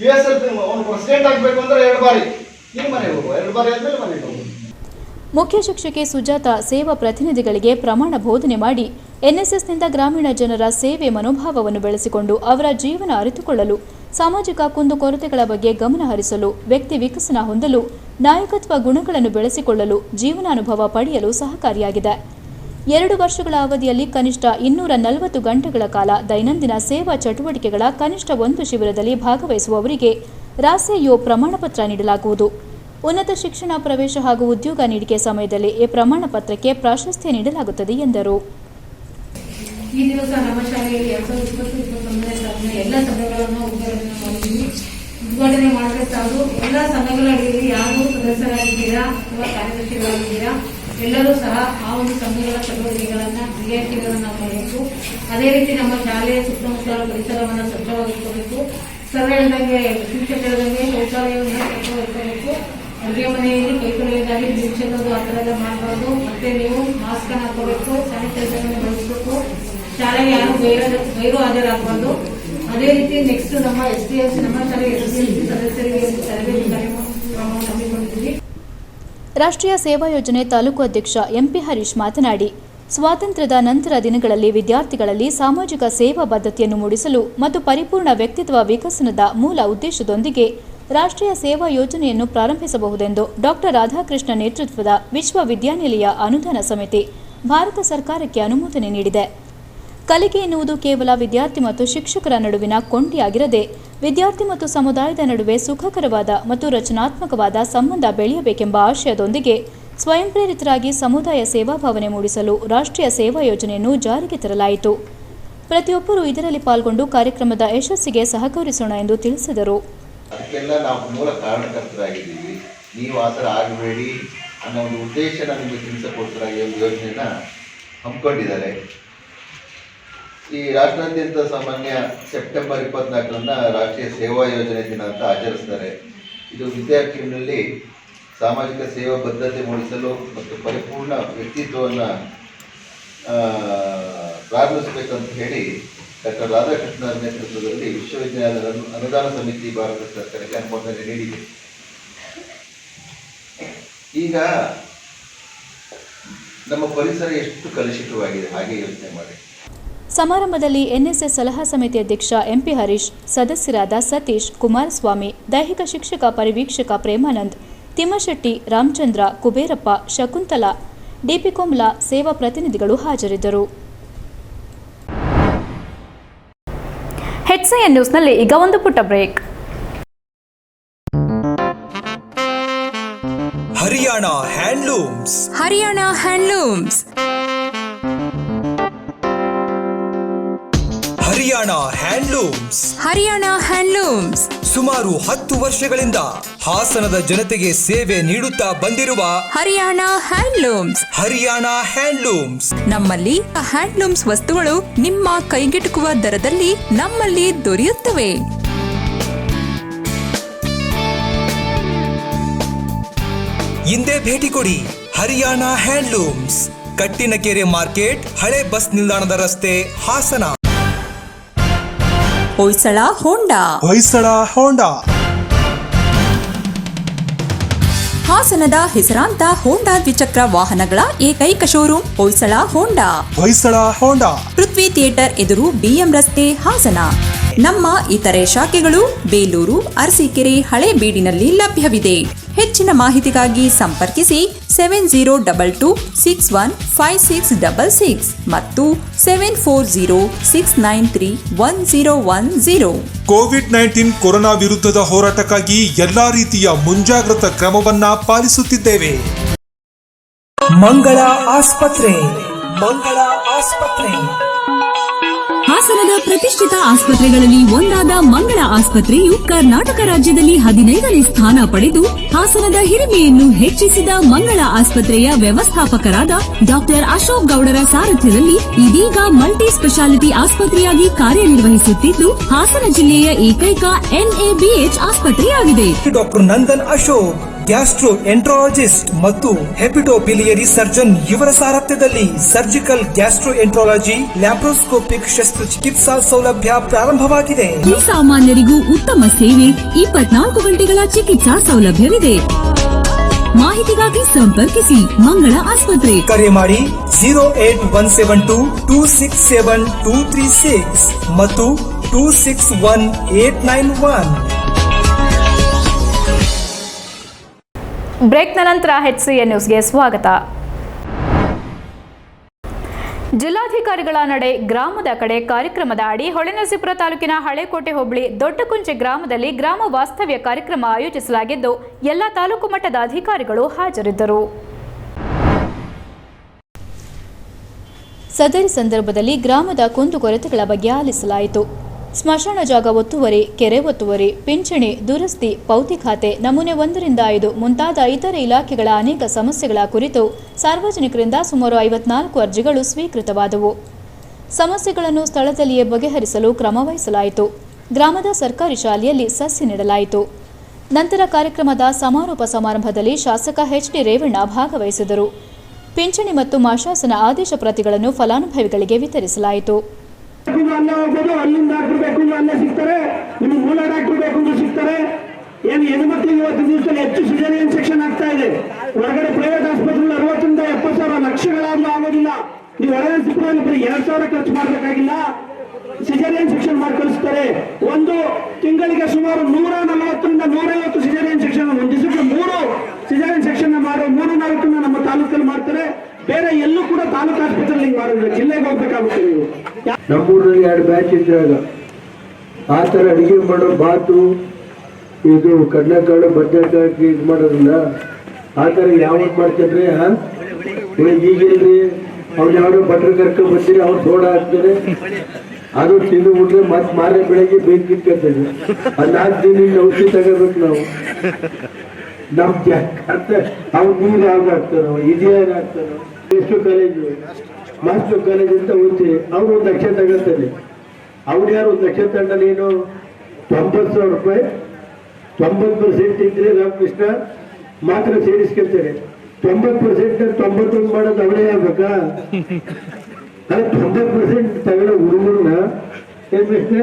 US ಅವನು ಪ್ರೆಸಿಡೆಂಟ್ ಆಗಬೇಕು ಅಂದ್ರೆ 2 ಬಾರಿ ಇಲ್ಲಿ ಮನೆಗೆ ಹೋಗುವ, 2 ಬಾರಿ ಆದ್ಮೇಲೆ ಮನೆಗೆ ಹೋಗುವ. ಮುಖ್ಯ ಶಿಕ್ಷಕಿ ಸುಜಾತ ಸೇವಾ ಪ್ರತಿನಿಧಿಗಳಿಗೆ ಪ್ರಮಾಣ ಬೋಧನೆ ಮಾಡಿ ಎನ್ಎಸ್ಎಸ್ನಿಂದ ಗ್ರಾಮೀಣ ಜನರ ಸೇವೆ ಮನೋಭಾವವನ್ನು ಬೆಳೆಸಿಕೊಂಡು ಅವರ ಜೀವನ ಅರಿತುಕೊಳ್ಳಲು, ಸಾಮಾಜಿಕ ಕುಂದುಕೊರತೆಗಳ ಬಗ್ಗೆ ಗಮನ ಹರಿಸಲು, ವ್ಯಕ್ತಿ ವಿಕಸನ ಹೊಂದಲು, ನಾಯಕತ್ವ ಗುಣಗಳನ್ನು ಬೆಳೆಸಿಕೊಳ್ಳಲು, ಜೀವನಾನುಭವ ಪಡೆಯಲು ಸಹಕಾರಿಯಾಗಿದೆ. 2 ವರ್ಷಗಳ ಅವಧಿಯಲ್ಲಿ ಕನಿಷ್ಠ 240 ಗಂಟೆಗಳ ಕಾಲ ದೈನಂದಿನ ಸೇವಾ ಚಟುವಟಿಕೆಗಳ ಕನಿಷ್ಠ 1 ಶಿಬಿರದಲ್ಲಿ ಭಾಗವಹಿಸುವವರಿಗೆ ರಾಸೆಯೋ ಪ್ರಮಾಣಪತ್ರ ನೀಡಲಾಗುವುದು. ಉನ್ನತ ಶಿಕ್ಷಣ ಪ್ರವೇಶ ಹಾಗೂ ಉದ್ಯೋಗ ನೀಡಿಕೆ ಸಮಯದಲ್ಲಿ ಈ ಪ್ರಮಾಣ ಪತ್ರಕ್ಕೆ ಪ್ರಾಶಸ್ತ್ಯ ನೀಡಲಾಗುತ್ತದೆ ಎಂದರು. ಈ ದಿವಸ ನಮ್ಮ ಶಾಲೆಯಲ್ಲಿ 2020-21ನೇ ಸಾಲಿನ ಎಲ್ಲ ಸಭೆಗಳನ್ನು ಉದ್ಘಾಟನೆ ಮಾಡಿದ್ರೆ ಸಾಕು. ಎಲ್ಲ ಸಭೆಗಳ ಅಡಿಯಲ್ಲಿ ಯಾರು ಸದಸ್ಯರಾಗಿದ್ದೀರಾ ಅಥವಾ ಕಾರ್ಯದರ್ಶಿಗಳಾಗಿದ್ದೀರಾ ಎಲ್ಲರೂ ಸಹ ಆ ಒಂದು ಸಭೆಗಳ ಚಟುವಟಿಕೆಗಳನ್ನ ವಿದ್ಯಾರ್ಥಿಗಳನ್ನ ಮಾಡಬೇಕು. ಅದೇ ರೀತಿ ನಮ್ಮ ಶಾಲೆಯ ಸುತ್ತಮುತ್ತಲ ಪರಿಸರವನ್ನು ಸ್ವಚ್ಛವಾಗಿಟ್ಕೋಬೇಕು. ಸರ್ ಹೇಳಿದಂಗೆ, ಶಿಕ್ಷಕ ಹೇಳಿದಂಗೆ ಶೌಚಾಲಯವನ್ನು ಸ್ವಚ್ಛವಾಗಿಟ್ಕೋಬೇಕು. ಅಡುಗೆ ಮನೆಯಲ್ಲಿ ಕೈ ತೊಳೆಯೋದಾಗಿ ಬಿಚ್ಚೋದು ಆ ಥರ ಎಲ್ಲ ಮಾಡಬಾರ್ದು. ಮತ್ತೆ ನೀವು ಮಾಸ್ಕ್ ಅನ್ನು ಹಾಕೋಬೇಕು, ಸ್ಯಾನಿಟೈಸರ್ ಅನ್ನು ಬಳಸಬೇಕು. ಶಾಲೆಗೆ ಯಾರು ಗೈರು ಹಾಜರಾಗಬಾರ್ದು. ಅದೇ ರೀತಿ ನೆಕ್ಸ್ಟ್ ನಮ್ಮ SDLC ನಮ್ಮ ಶಾಲೆಯ SDLC ಸದಸ್ಯರಿಗೆ ತರಬೇತಿ ಕಾರ್ಯಕ್ರಮವನ್ನು ಹಮ್ಮಿಕೊಂಡಿದ್ದೀವಿ. ರಾಷ್ಟ್ರೀಯ ಸೇವಾ ಯೋಜನೆ ತಾಲೂಕು ಅಧ್ಯಕ್ಷ MP ಹರೀಶ್ ಮಾತನಾಡಿ, ಸ್ವಾತಂತ್ರ್ಯದ ನಂತರ ದಿನಗಳಲ್ಲಿ ವಿದ್ಯಾರ್ಥಿಗಳಲ್ಲಿ ಸಾಮಾಜಿಕ ಸೇವಾ ಬದ್ಧತೆಯನ್ನು ಮೂಡಿಸಲು ಮತ್ತು ಪರಿಪೂರ್ಣ ವ್ಯಕ್ತಿತ್ವ ವಿಕಸನದ ಮೂಲ ಉದ್ದೇಶದೊಂದಿಗೆ ರಾಷ್ಟ್ರೀಯ ಸೇವಾ ಯೋಜನೆಯನ್ನು ಪ್ರಾರಂಭಿಸಬಹುದೆಂದು ಡಾ. ರಾಧಾಕೃಷ್ಣ ನೇತೃತ್ವದ ವಿಶ್ವವಿದ್ಯಾನಿಲಯ ಅನುದಾನ ಸಮಿತಿ ಭಾರತ ಸರ್ಕಾರಕ್ಕೆ ಅನುಮೋದನೆ ನೀಡಿದೆ. ಕಲಿಕೆ ಎನ್ನುವುದು ಕೇವಲ ವಿದ್ಯಾರ್ಥಿ ಮತ್ತು ಶಿಕ್ಷಕರ ನಡುವಿನ ಕೊಂಡಿಯಾಗಿರದೆ ವಿದ್ಯಾರ್ಥಿ ಮತ್ತು ಸಮುದಾಯದ ನಡುವೆ ಸುಖಕರವಾದ ಮತ್ತು ರಚನಾತ್ಮಕವಾದ ಸಂಬಂಧ ಬೆಳೆಯಬೇಕೆಂಬ ಆಶಯದೊಂದಿಗೆ ಸ್ವಯಂ ಪ್ರೇರಿತರಾಗಿ ಸಮುದಾಯ ಸೇವಾ ಭಾವನೆ ಮೂಡಿಸಲು ರಾಷ್ಟ್ರೀಯ ಸೇವಾ ಯೋಜನೆಯನ್ನು ಜಾರಿಗೆ ತರಲಾಯಿತು. ಪ್ರತಿಯೊಬ್ಬರೂ ಇದರಲ್ಲಿ ಪಾಲ್ಗೊಂಡು ಕಾರ್ಯಕ್ರಮದ ಯಶಸ್ಸಿಗೆ ಸಹಕರಿಸೋಣ ಎಂದು ತಿಳಿಸಿದರು. ಅದಕ್ಕೆಲ್ಲ ನಾವು ಮೂಲ ಕಾರಣಕರ್ತರಾಗಿದ್ದೀವಿ. ನೀವು ಆ ಥರ ಆಗಬೇಡಿ ಅನ್ನೋ ಒಂದು ಉದ್ದೇಶನ ನಿಮಗೆ ತಿಳಿಸೋಕ್ಕೋಸ್ಕರ ಈ ಒಂದು ಯೋಜನೆಯನ್ನು ಹಮ್ಮಿಕೊಂಡಿದ್ದಾರೆ. ಈ ರಾಷ್ಟ್ರಾದ್ಯಂತ ಸಾಮಾನ್ಯ ಸೆಪ್ಟೆಂಬರ್ 24ರಂದು ರಾಷ್ಟ್ರೀಯ ಸೇವಾ ಯೋಜನೆ ದಿನ ಅಂತ ಆಚರಿಸ್ತಾರೆ. ಇದು ವಿದ್ಯಾರ್ಥಿಗಳಲ್ಲಿ ಸಾಮಾಜಿಕ ಸೇವಾ ಬದ್ಧತೆ ಮೂಡಿಸಲು ಮತ್ತು ಪರಿಪೂರ್ಣ ವ್ಯಕ್ತಿತ್ವವನ್ನು ಪ್ರಾರಂಭಿಸಬೇಕಂತ ಹೇಳಿ ಡಾ. ರಾಧಾಕೃಷ್ಣ ನೇತೃತ್ವದಲ್ಲಿ ವಿಶ್ವವಿದ್ಯಾಲಯದ ಅನುದಾನ ಸಮಿತಿ ಭಾರತ ಸರ್ಕಾರಕ್ಕೆ ಅನುಮೋದನೆ ನೀಡಿದೆ. ಈಗ ನಮ್ಮ ಪರಿಸರ ಎಷ್ಟು ಕಲುಷಿತವಾಗಿದೆ ಹಾಗೆ ಯೋಚನೆ ಮಾಡಿ. ಸಮಾರಂಭದಲ್ಲಿ ಎನ್ಎಸ್ಎಸ್ ಸಲಹಾ ಸಮಿತಿ ಅಧ್ಯಕ್ಷ MP ಹರೀಶ್, ಸದಸ್ಯರಾದ ಸತೀಶ್, ಕುಮಾರಸ್ವಾಮಿ, ದೈಹಿಕ ಶಿಕ್ಷಕ ಪರಿವೀಕ್ಷಕ ಪ್ರೇಮಾನಂದ್, ತಿಮ್ಮಶೆಟ್ಟಿ, ರಾಮಚಂದ್ರ, ಕುಬೇರಪ್ಪ, ಶಕುಂತಲಾ, DP ಕೋಮ್ಲಾ ಸೇವಾ ಪ್ರತಿನಿಧಿಗಳು ಹಾಜರಿದ್ದರು. HCN ನ್ಯೂಸ್ನಲ್ಲಿ ಈಗ ಒಂದು ಪುಟ್ಟ break. Haryana handlooms. Haryana handlooms. Haryana handlooms. Haryana handlooms ಸುಮಾರು 10 ವರ್ಷಗಳಿಂದ ಹಾಸನದ ಜನತೆಗೆ ಸೇವೆ ನೀಡುತ್ತಾ ಬಂದಿರುವ ಹರಿಯಾಣ ಹ್ಯಾಂಡ್ಲೂಮ್ಸ್. ಹರಿಯಾಣ ಹ್ಯಾಂಡ್ಲೂಮ್ಸ್. ನಮ್ಮಲ್ಲಿ ಹ್ಯಾಂಡ್ಲೂಮ್ಸ್ ವಸ್ತುಗಳು ನಿಮ್ಮ ಕೈಗೆಟುಕುವ ದರದಲ್ಲಿ ನಮ್ಮಲ್ಲಿ ದೊರೆಯುತ್ತವೆ. ಹಿಂದೆ ಭೇಟಿ ಕೊಡಿ. ಹರಿಯಾಣ ಹ್ಯಾಂಡ್ಲೂಮ್ಸ್, ಕಟ್ಟಿನಕೆರೆ ಮಾರ್ಕೆಟ್, ಹಳೆ ಬಸ್ ನಿಲ್ದಾಣದ ರಸ್ತೆ, ಹಾಸನ. ಹೊಯ್ಸಳ ಹೋಂಡಾ. ಹೊಯ್ಸಳ ಹೋಂಡಾ. ಹಾಸನದ ಹೆಸರಾಂತ ಹೋಂಡಾ ದ್ವಿಚಕ್ರ ವಾಹನಗಳ ಏಕೈಕ ಶೋರೂಮ್ ಹೊಯ್ಸಳ ಹೋಂಡಾ. ಪೃಥ್ವಿ ಥಿಯೇಟರ್ ಎದುರು BM ರಸ್ತೆ, ಹಾಸನ. ನಮ್ಮ ಇತರೆ ಶಾಖೆಗಳು ಬೇಲೂರು, ಅರಸೀಕೆರೆ, ಹಳೇಬೀಡಿನಲ್ಲಿ ಲಭ್ಯವಿದೆ. ಹೆಚ್ಚಿನ ಮಾಹಿತಿಗಾಗಿ ಸಂಪರ್ಕಿಸಿ 7022615666 ಮತ್ತು 7406931010. ಕೋವಿಡ್-19 ಕೊರೋನಾ ವಿರುದ್ಧದ ಹೋರಾಟಕ್ಕಾಗಿ ಎಲ್ಲಾ ರೀತಿಯ ಮುಂಜಾಗ್ರತಾ ಕ್ರಮವನ್ನ ಪಾಲಿಸುತ್ತಿದ್ದೇವೆ. ಮಂಗಳ ಆಸ್ಪತ್ರೆ. ಹಾಸನದ ಪ್ರತಿಷ್ಠಿತ ಆಸ್ಪತ್ರೆಗಳಲ್ಲಿ ಒಂದಾದ ಮಂಗಳ ಆಸ್ಪತ್ರೆಯು ಕರ್ನಾಟಕ ರಾಜ್ಯದಲ್ಲಿ 15ನೇ ಸ್ಥಾನ ಪಡೆದು ಹಾಸನದ ಹಿರಿಮೆಯನ್ನು ಹೆಚ್ಚಿಸಿದ ಮಂಗಳ ಆಸ್ಪತ್ರೆಯ ವ್ಯವಸ್ಥಾಪಕರಾದ ಡಾಕ್ಟರ್ ಅಶೋಕ್ ಗೌಡರ ಸಾರಥ್ಯದಲ್ಲಿ ಇದೀಗ ಮಲ್ಟಿ ಸ್ಪೆಷಾಲಿಟಿ ಆಸ್ಪತ್ರೆಯಾಗಿ ಕಾರ್ಯನಿರ್ವಹಿಸುತ್ತಿದ್ದು ಹಾಸನ ಜಿಲ್ಲೆಯ ಏಕೈಕ NABH ಆಸ್ಪತ್ರೆಯಾಗಿದೆ. Doctor Nandan Ashok gastroenterologist ಮತ್ತು ಹೆಪಟೋಬಿಲಿಯರಿ ಸರ್ಜನ್ ಇವರ ಸಾರಥ್ಯದಲ್ಲಿ ಸರ್ಜಿಕಲ್ ಗ್ಯಾಸ್ಟ್ರೋ ಎಂಟ್ರಾಲಜಿ, ಲ್ಯಾಪ್ರೋಸ್ಕೋಪಿಕ್ ಶಸ್ತ್ರಚಿಕಿತ್ಸಾ ಸೌಲಭ್ಯ ಪ್ರಾರಂಭವಾಗಿದೆ. ಈ ಸಾಮಾನ್ಯರಿಗೂ ಉತ್ತಮ ಸೇವೆ, 24 ಗಂಟೆಗಳ ಚಿಕಿತ್ಸಾ ಸೌಲಭ್ಯವಿದೆ. ಮಾಹಿತಿಗಾಗಿ ಸಂಪರ್ಕಿಸಿ ಮಂಗಳ ಆಸ್ಪತ್ರೆ. ಕರೆ ಮಾಡಿ 08172267236 ಮತ್ತು 261891. ಬ್ರೇಕ್ನ ನಂತರ HCN ನ್ಯೂಸ್ಗೆ ಸ್ವಾಗತ. ಜಿಲ್ಲಾಧಿಕಾರಿಗಳ ನಡೆ ಗ್ರಾಮದ ಕಡೆ ಕಾರ್ಯಕ್ರಮದ ಅಡಿ ಹೊಳೆನರಸೀಪುರ ತಾಲೂಕಿನ ಹಳೇಕೋಟೆ ಹೋಬಳಿ ದೊಡ್ಡಕುಂಚೆ ಗ್ರಾಮದಲ್ಲಿ ಗ್ರಾಮ ವಾಸ್ತವ್ಯ ಕಾರ್ಯಕ್ರಮ ಆಯೋಜಿಸಲಾಗಿದ್ದು ಎಲ್ಲ ತಾಲೂಕು ಮಟ್ಟದ ಅಧಿಕಾರಿಗಳು ಹಾಜರಿದ್ದರು. ಸದರಿ ಸಂದರ್ಭದಲ್ಲಿ ಗ್ರಾಮದ ಕುಂದುಕೊರತೆಗಳ ಬಗ್ಗೆ ಆಲಿಸಲಾಯಿತು. ಸ್ಮಶಾನ ಜಾಗ ಒತ್ತುವರಿ, ಕೆರೆ ಒತ್ತುವರಿ, ಪಿಂಚಣಿ, ದುರಸ್ತಿ, ಪೌತಿ ಖಾತೆ, ನಮೂನೆ 1 ರಿಂದ 5 ಮುಂತಾದ ಇತರೆ ಇಲಾಖೆಗಳ ಅನೇಕ ಸಮಸ್ಯೆಗಳ ಕುರಿತು ಸಾರ್ವಜನಿಕರಿಂದ ಸುಮಾರು 54 ಅರ್ಜಿಗಳು ಸ್ವೀಕೃತವಾದವು. ಸಮಸ್ಯೆಗಳನ್ನು ಸ್ಥಳದಲ್ಲಿಯೇ ಬಗೆಹರಿಸಲು ಕ್ರಮ ವಹಿಸಲಾಯಿತು. ಗ್ರಾಮದ ಸರ್ಕಾರಿ ಶಾಲೆಯಲ್ಲಿ ಸಸಿ ನೆಡಲಾಯಿತು. ನಂತರ ಕಾರ್ಯಕ್ರಮದ ಸಮಾರೋಪ ಸಮಾರಂಭದಲ್ಲಿ ಶಾಸಕ HD ರೇವಣ್ಣ ಭಾಗವಹಿಸಿದರು. ಪಿಂಚಣಿ ಮತ್ತು ಮಾಶಾಸನ ಆದೇಶ ಪ್ರತಿಗಳನ್ನು ಫಲಾನುಭವಿಗಳಿಗೆ ವಿತರಿಸಲಾಯಿತು. ಅಲ್ಲೇ ಹೋಗ್ಬೋದು, ಅಲ್ಲಿಂದ ಡಾಕ್ಟರ್ ಬೇಕು ಅಂದ್ರೆ ಅಲ್ಲೇ ಸಿಗ್ತಾರೆ, ನಿಮ್ಗೆ ಮೂಲ ಡಾಕ್ಟರ್ ಬೇಕು ಅಂದ್ರೆ ಸಿಗ್ತಾರೆ. ಏನು ಹೆಣ್ಮಕ್ಳಿಗೆ ಇವತ್ತು ದಿವಸದಲ್ಲಿ ಹೆಚ್ಚು ಸಿಜೇರಿಯನ್ ಸೆಕ್ಷನ್ ಆಗ್ತಾ ಇದೆ. ಹೊರಗಡೆ ಪ್ರೈವೇಟ್ ಆಸ್ಪತ್ರೆಗಳು 60 ರಿಂದ 70 ಸಾವಿರ ಲಕ್ಷಗಳಾದ್ರೂ ಆಗೋದಿಲ್ಲ. ನೀವು ಹೊರಗಡೆ ಸಿಕ್ಕಲ್ಲಿ 2,000 ಖರ್ಚು ಮಾಡಬೇಕಾಗಿಲ್ಲ, ಸಿಜೇರಿಯನ್ ಸೆಕ್ಷನ್ ಮಾಡಿ ಕಳಿಸ್ತಾರೆ. ಒಂದು ತಿಂಗಳಿಗೆ ಸುಮಾರು 140 ರಿಂದ 150 ಸಿಜೇರಿಯನ್ ಸೆಕ್ಷನ್, ಒಂದು ದಿವಸಕ್ಕೆ 3 ಸಿಜೇರಿಯನ್ ಸೆಕ್ಷನ್ ಮಾಡೋ 3-4 ನಮ್ಮ ತಾಲೂಕಲ್ಲಿ ಮಾಡ್ತಾರೆ. ಬೇರೆ ಎಲ್ಲೂ ಕೂಡ ತಾಲೂಕು ಆಸ್ಪತ್ರೆಯಲ್ಲಿ ಮಾಡೋದಿಲ್ಲ, ಜಿಲ್ಲೆಗೆ ಹೋಗ್ಬೇಕಾಗುತ್ತೆ. ನೀವು ನಮ್ಮೂರಲ್ಲಿ 2 ಬ್ಯಾಚ್ ಇದ್ದಾಗ ಆ ಥರ ಅಡುಗೆ ಮಾಡೋ ಬಾತು, ಇದು ಕಡಲೆಕಾಳು, ಬದನೆಕಾಯಿ ಇದು ಮಾಡೋದಿಲ್ಲ. ಆ ಥರ ಯಾವತ್ತು ಮಾಡ್ತಿದ್ರೆ ಈಗಿಲ್ರಿ ಅವ್ರು ಯಾರೋ ಬಟ್ರ್ ಕರ್ಕೊಂಡು ಬಂದಿರಿ, ಅವ್ರು ಸೋಡಾ ಹಾಕ್ತಾರೆ, ಅದು ತಿಂದು ಬಿಟ್ರೆ ಮತ್ತೆ ಮಾರೇ ಬೆಳಗ್ಗೆ ಬೆಂಕಿ ಇಟ್ಕೊಳ್ತೇವೆ. ಅದು 4 ದಿನದಿಂದ ಔಷಧಿ ತಗೋಬೇಕು ನಾವು. ನಮ್ ಅವ್ರು ನೀರು ಯಾವ್ದು ಹಾಕ್ತಾರೋ, ಇದೇನು ಹಾಕ್ತಾರೋ. ಎಷ್ಟು ಕಾಲೇಜು, ಮಾಸ್ಟರ್ ಕಾಲೇಜ್ ಅಂತ ಹೋಗ್ತೀವಿ, ಅವ್ರು 1 ಲಕ್ಷ ತಗೊಳ್ತಾರೆ. ಅವ್ರು ಯಾರು 1 ಲಕ್ಷ ತಗೊಂಡ ನೀನು 90,000 ರೂಪಾಯಿ 90% ಇದ್ರೆ ರಾಮಕೃಷ್ಣ ಮಾತ್ರ ಸೇರಿಸ್ಕೊಳ್ತಾರೆ. 90% 91 ಮಾಡೋದು ಅವಳೇ ಆಗ್ಬೇಕಾ? 90% ತಗೊಳ್ಳೋ ಹುಡುಗರನ್ನ ಏನ್ ಬೇಕೇ.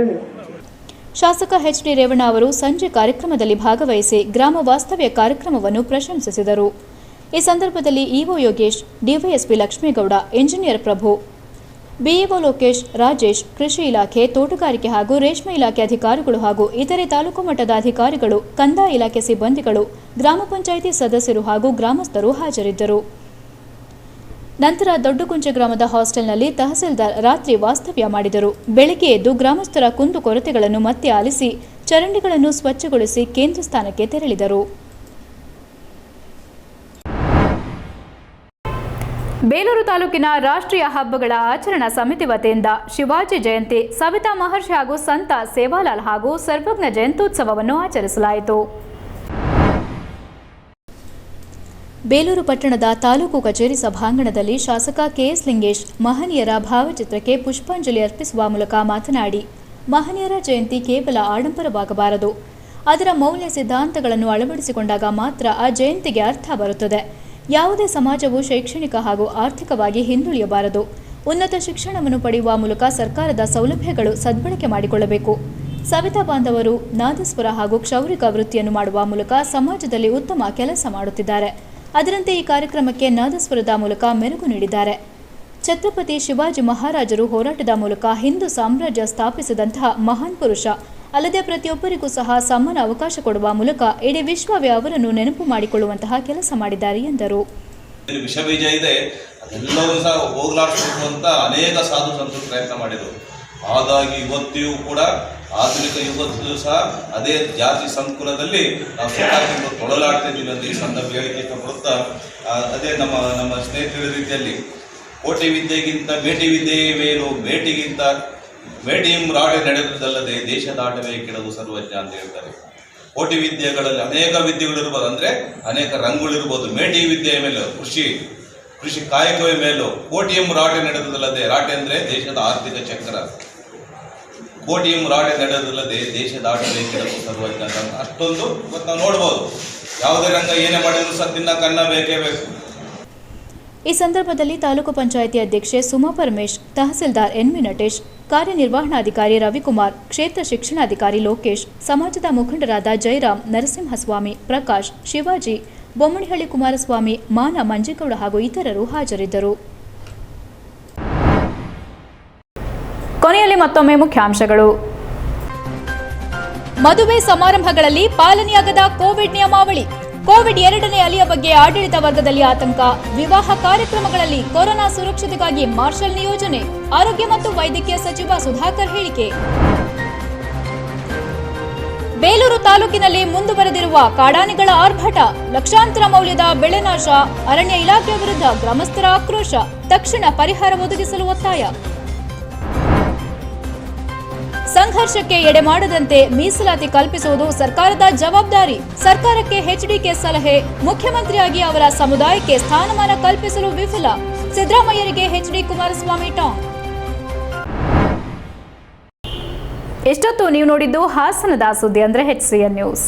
ಶಾಸಕ HD ರೇವಣ್ಣ ಅವರು ಸಂಜೆ ಕಾರ್ಯಕ್ರಮದಲ್ಲಿ ಭಾಗವಹಿಸಿ ಗ್ರಾಮ ವಾಸ್ತವ್ಯ ಕಾರ್ಯಕ್ರಮವನ್ನು ಪ್ರಶಂಸಿಸಿದರು. ಈ ಸಂದರ್ಭದಲ್ಲಿ EO Yogesh, DYSP Lakshmegowda, engineer Prabhu, BEO Lokesh, Rajesh, ಕೃಷಿ ಇಲಾಖೆ, ತೋಟಗಾರಿಕೆ ಹಾಗೂ ರೇಷ್ಮೆ ಇಲಾಖೆ ಅಧಿಕಾರಿಗಳು ಹಾಗೂ ಇತರೆ ತಾಲೂಕು ಮಟ್ಟದ ಅಧಿಕಾರಿಗಳು, ಕಂದಾಯ ಇಲಾಖೆ ಸಿಬ್ಬಂದಿಗಳು, ಗ್ರಾಮ ಪಂಚಾಯಿತಿ ಸದಸ್ಯರು ಹಾಗೂ ಗ್ರಾಮಸ್ಥರು ಹಾಜರಿದ್ದರು. ನಂತರ ದೊಡ್ಡಕುಂಚೆ ಗ್ರಾಮದ ಹಾಸ್ಟೆಲ್ನಲ್ಲಿ ತಹಸೀಲ್ದಾರ್ ರಾತ್ರಿ ವಾಸ್ತವ್ಯ ಮಾಡಿದರು. ಬೆಳಗ್ಗೆ ಎದ್ದು ಗ್ರಾಮಸ್ಥರ ಕುಂದು ಕೊರತೆಗಳನ್ನು ಮತ್ತೆ ಆಲಿಸಿ ಚರಂಡಿಗಳನ್ನು ಸ್ವಚ್ಛಗೊಳಿಸಿ ಕೇಂದ್ರ ಸ್ಥಾನಕ್ಕೆ ತೆರಳಿದರು. ಬೇಲೂರು ತಾಲೂಕಿನ ರಾಷ್ಟ್ರೀಯ ಹಬ್ಬಗಳ ಆಚರಣಾ ಸಮಿತಿ ವತಿಯಿಂದ ಶಿವಾಜಿ ಜಯಂತಿ, ಸವಿತಾ ಮಹರ್ಷಿ ಹಾಗೂ ಸಂತ ಸೇವಾಲಾಲ್ ಹಾಗೂ ಸರ್ವಜ್ಞ ಜಯಂತ್ಯುತ್ಸವವನ್ನು ಆಚರಿಸಲಾಯಿತು. ಬೇಲೂರು ಪಟ್ಟಣದ ತಾಲೂಕು ಕಚೇರಿ ಸಭಾಂಗಣದಲ್ಲಿ ಶಾಸಕ KS ಲಿಂಗೇಶ್ ಮಹನೀಯರ ಭಾವಚಿತ್ರಕ್ಕೆ ಪುಷ್ಪಾಂಜಲಿ ಅರ್ಪಿಸುವ ಮೂಲಕ ಮಾತನಾಡಿ, ಮಹನೀಯರ ಜಯಂತಿ ಕೇವಲ ಆಡಂಬರವಾಗಬಾರದು, ಅದರ ಮೌಲ್ಯ ಸಿದ್ಧಾಂತಗಳನ್ನು ಅಳವಡಿಸಿಕೊಂಡಾಗ ಮಾತ್ರ ಆ ಜಯಂತಿಗೆ ಅರ್ಥ ಬರುತ್ತದೆ. ಯಾವುದೇ ಸಮಾಜವು ಶೈಕ್ಷಣಿಕ ಹಾಗೂ ಆರ್ಥಿಕವಾಗಿ ಹಿಂದುಳಿಯಬಾರದು. ಉನ್ನತ ಶಿಕ್ಷಣವನ್ನು ಪಡೆಯುವ ಮೂಲಕ ಸರ್ಕಾರದ ಸೌಲಭ್ಯಗಳು ಸದ್ಬಳಕೆ ಮಾಡಿಕೊಳ್ಳಬೇಕು. ಸವಿತಾ ಬಾಂಧವರು ನಾದಸ್ವರ ಹಾಗೂ ಕ್ಷೌರಿಕ ವೃತ್ತಿಯನ್ನು ಮಾಡುವ ಮೂಲಕ ಸಮಾಜದಲ್ಲಿ ಉತ್ತಮ ಕೆಲಸ ಮಾಡುತ್ತಿದ್ದಾರೆ. ಅದರಂತೆ ಈ ಕಾರ್ಯಕ್ರಮಕ್ಕೆ ನಾದಸ್ವರದ ಮೂಲಕ ಮೆರುಗು ನೀಡಿದ್ದಾರೆ. ಛತ್ರಪತಿ ಶಿವಾಜಿ ಮಹಾರಾಜರು ಹೋರಾಟದ ಮೂಲಕ ಹಿಂದೂ ಸಾಮ್ರಾಜ್ಯ ಸ್ಥಾಪಿಸಿದಂತಹ ಮಹಾನ್ ಪುರುಷ. ಅಲ್ಲದೆ ಪ್ರತಿಯೊಬ್ಬರಿಗೂ ಸಹ ಸಮಾನ ಅವಕಾಶ ಕೊಡುವ ಮೂಲಕ ಇಡೀ ವಿಶ್ವವೇ ಅವರನ್ನು ನೆನಪು ಮಾಡಿಕೊಳ್ಳುವಂತಹ ಕೆಲಸ ಮಾಡಿದ್ದಾರೆ ಎಂದರು. ವಿಷಬೀಜ ಇದೆ, ಅದೆಲ್ಲವೂ ಸಹ ಹೋಗಲಾಡಿಸಬೇಕು ಅಂತ ಅನೇಕ ಸಾಧು ಸಂತರು ಪ್ರಯತ್ನ ಮಾಡಿದರು. ಹಾಗಾಗಿ ಇವತ್ತಿಯೂ ಕೂಡ ಆಧುನಿಕ ಯುಗದಲ್ಲೂ ಸಹ ಅದೇ ಜಾತಿ ಸಂಕುಲದಲ್ಲಿ ನಾವು ಸುತ್ತಾಗಿ ತೊಳಲಾಡ್ತಾ ಇದ್ದೀವಿ ಅಂತ ಈ ಸಂದರ್ಭ ಹೇಳಿಕೆ ಇಷ್ಟಪಡುತ್ತಾ, ಅದೇ ನಮ್ಮ ಸ್ನೇಹಿತರ ರೀತಿಯಲ್ಲಿ ಕೋಟಿ ವಿದ್ಯೆಗಿಂತ ಮೇಟಿ ವಿದ್ಯೆಯೇ ಮೇಲು, ಮೇಟಿಯಂ ರಾಡೆ ನಡೆದುದಲ್ಲದೆ ದೇಶ ದಾಟವೇ ಕೆಡವು ಸರ್ವಜ್ಞ ಅಂತ ಹೇಳ್ತಾರೆ. ಕೋಟಿ ವಿದ್ಯೆಗಳಲ್ಲಿ ಅನೇಕ ವಿದ್ಯೆಗಳಿರ್ಬೋದು, ಅಂದರೆ ಅನೇಕ ರಂಗುಗಳಿರ್ಬೋದು. ಮೇಟಿ ವಿದ್ಯೆಯ ಮೇಲೆ ಕೃಷಿ ಕಾಯಕವೇ ಮೇಲು, ಕೋಟಿಯಂ ರಾಟೆ ನಡೆದುದಲ್ಲದೆ, ರಾಟೆ ಅಂದರೆ ದೇಶದ ಆರ್ಥಿಕ ಚಕ್ರ, ಕೋಟಿಯಂ ರಾಟೆ ನಡೆದುದಲ್ಲದೆ ದೇಶ ದಾಟವೇ ಕೆಡವು ಸರ್ವಜ್ಞ ಅಂತ ಅಷ್ಟೊಂದು ಇವತ್ತು ನಾವು ನೋಡ್ಬೋದು. ಯಾವುದೇ ರಂಗ ಏನೇ ಮಾಡಿದ್ರು ಸಹ ತಿನ್ನಕ್ಕೆ ಅನ್ನ ಬೇಕೇ ಬೇಕು. ಈ ಸಂದರ್ಭದಲ್ಲಿ ತಾಲೂಕು ಪಂಚಾಯಿತಿ ಅಧ್ಯಕ್ಷೆ ಸುಮಾ ಪರಮೇಶ್, ತಹಸೀಲ್ದಾರ್ ಎನ್ವಿ ನಟೇಶ್, ಕಾರ್ಯನಿರ್ವಹಣಾಧಿಕಾರಿ ರವಿಕುಮಾರ್, ಕ್ಷೇತ್ರ ಶಿಕ್ಷಣಾಧಿಕಾರಿ ಲೋಕೇಶ್, ಸಮಾಜದ ಮುಖಂಡರಾದ ಜಯರಾಮ್, ನರಸಿಂಹಸ್ವಾಮಿ, ಪ್ರಕಾಶ್, ಶಿವಾಜಿ, ಬೊಮ್ಮಣಿಹಳ್ಳಿ ಕುಮಾರಸ್ವಾಮಿ, ಮಾನ ಮಂಜೇಗೌಡ ಹಾಗೂ ಇತರರು ಹಾಜರಿದ್ದರು. ಕೊನೆಯಲ್ಲಿ ಮತ್ತೊಮ್ಮೆ ಮುಖ್ಯಾಂಶಗಳು. ಮದುವೆ ಸಮಾರಂಭಗಳಲ್ಲಿ ಪಾಲನೆಯಾಗದ ಕೋವಿಡ್ ನಿಯಮಾವಳಿ. ಕೋವಿಡ್ 2ನೇ ಅಲೆಯ ಬಗ್ಗೆ ಆಡಳಿತ ವರ್ಗದಲ್ಲಿ ಆತಂಕ. ವಿವಾಹ ಕಾರ್ಯಕ್ರಮಗಳಲ್ಲಿ ಕೊರೋನಾ ಸುರಕ್ಷತೆಗಾಗಿ ಮಾರ್ಷಲ್ ನಿಯೋಜನೆ. ಆರೋಗ್ಯ ಮತ್ತು ವೈದ್ಯಕೀಯ ಸಚಿವ ಸುಧಾಕರ್ ಹೇಳಿಕೆ. ಬೇಲೂರು ತಾಲೂಕಿನಲ್ಲಿ ಮುಂದುವರೆದಿರುವ ಕಾಡಾನೆಗಳ ಆರ್ಭಟ. ಲಕ್ಷಾಂತರ ಮೌಲ್ಯದ ಬೆಳೆ ನಾಶ. ಅರಣ್ಯ ಇಲಾಖೆ ವಿರುದ್ಧ ಗ್ರಾಮಸ್ಥರ ಆಕ್ರೋಶ. ತಕ್ಷಣ ಪರಿಹಾರ ಒದಗಿಸಲು ಒತ್ತಾಯ. ಸಂಘರ್ಷಕ್ಕೆ ಎಡೆಮಾಡದಂತೆ ಮೀಸಲಾತಿ ಕಲ್ಪಿಸುವುದು ಸರ್ಕಾರದ ಜವಾಬ್ದಾರಿ. ಸರ್ಕಾರಕ್ಕೆ ಎಚ್ಡಿಕೆ ಸಲಹೆ. ಮುಖ್ಯಮಂತ್ರಿಯಾಗಿ ಅವರ ಸಮುದಾಯಕ್ಕೆ ಸ್ಥಾನಮಾನ ಕಲ್ಪಿಸಲು ವಿಫಲ. ಸಿದ್ದರಾಮಯ್ಯರಿಗೆ ಎಚ್ಡಿ ಕುಮಾರಸ್ವಾಮಿ ಟಾಂಗ್. ಎಷ್ಟೊತ್ತು ನೀವು ನೋಡಿದ್ದು ಹಾಸನದ ಸುದ್ದಿ ಅಂದ್ರೆ HCN ನ್ಯೂಸ್.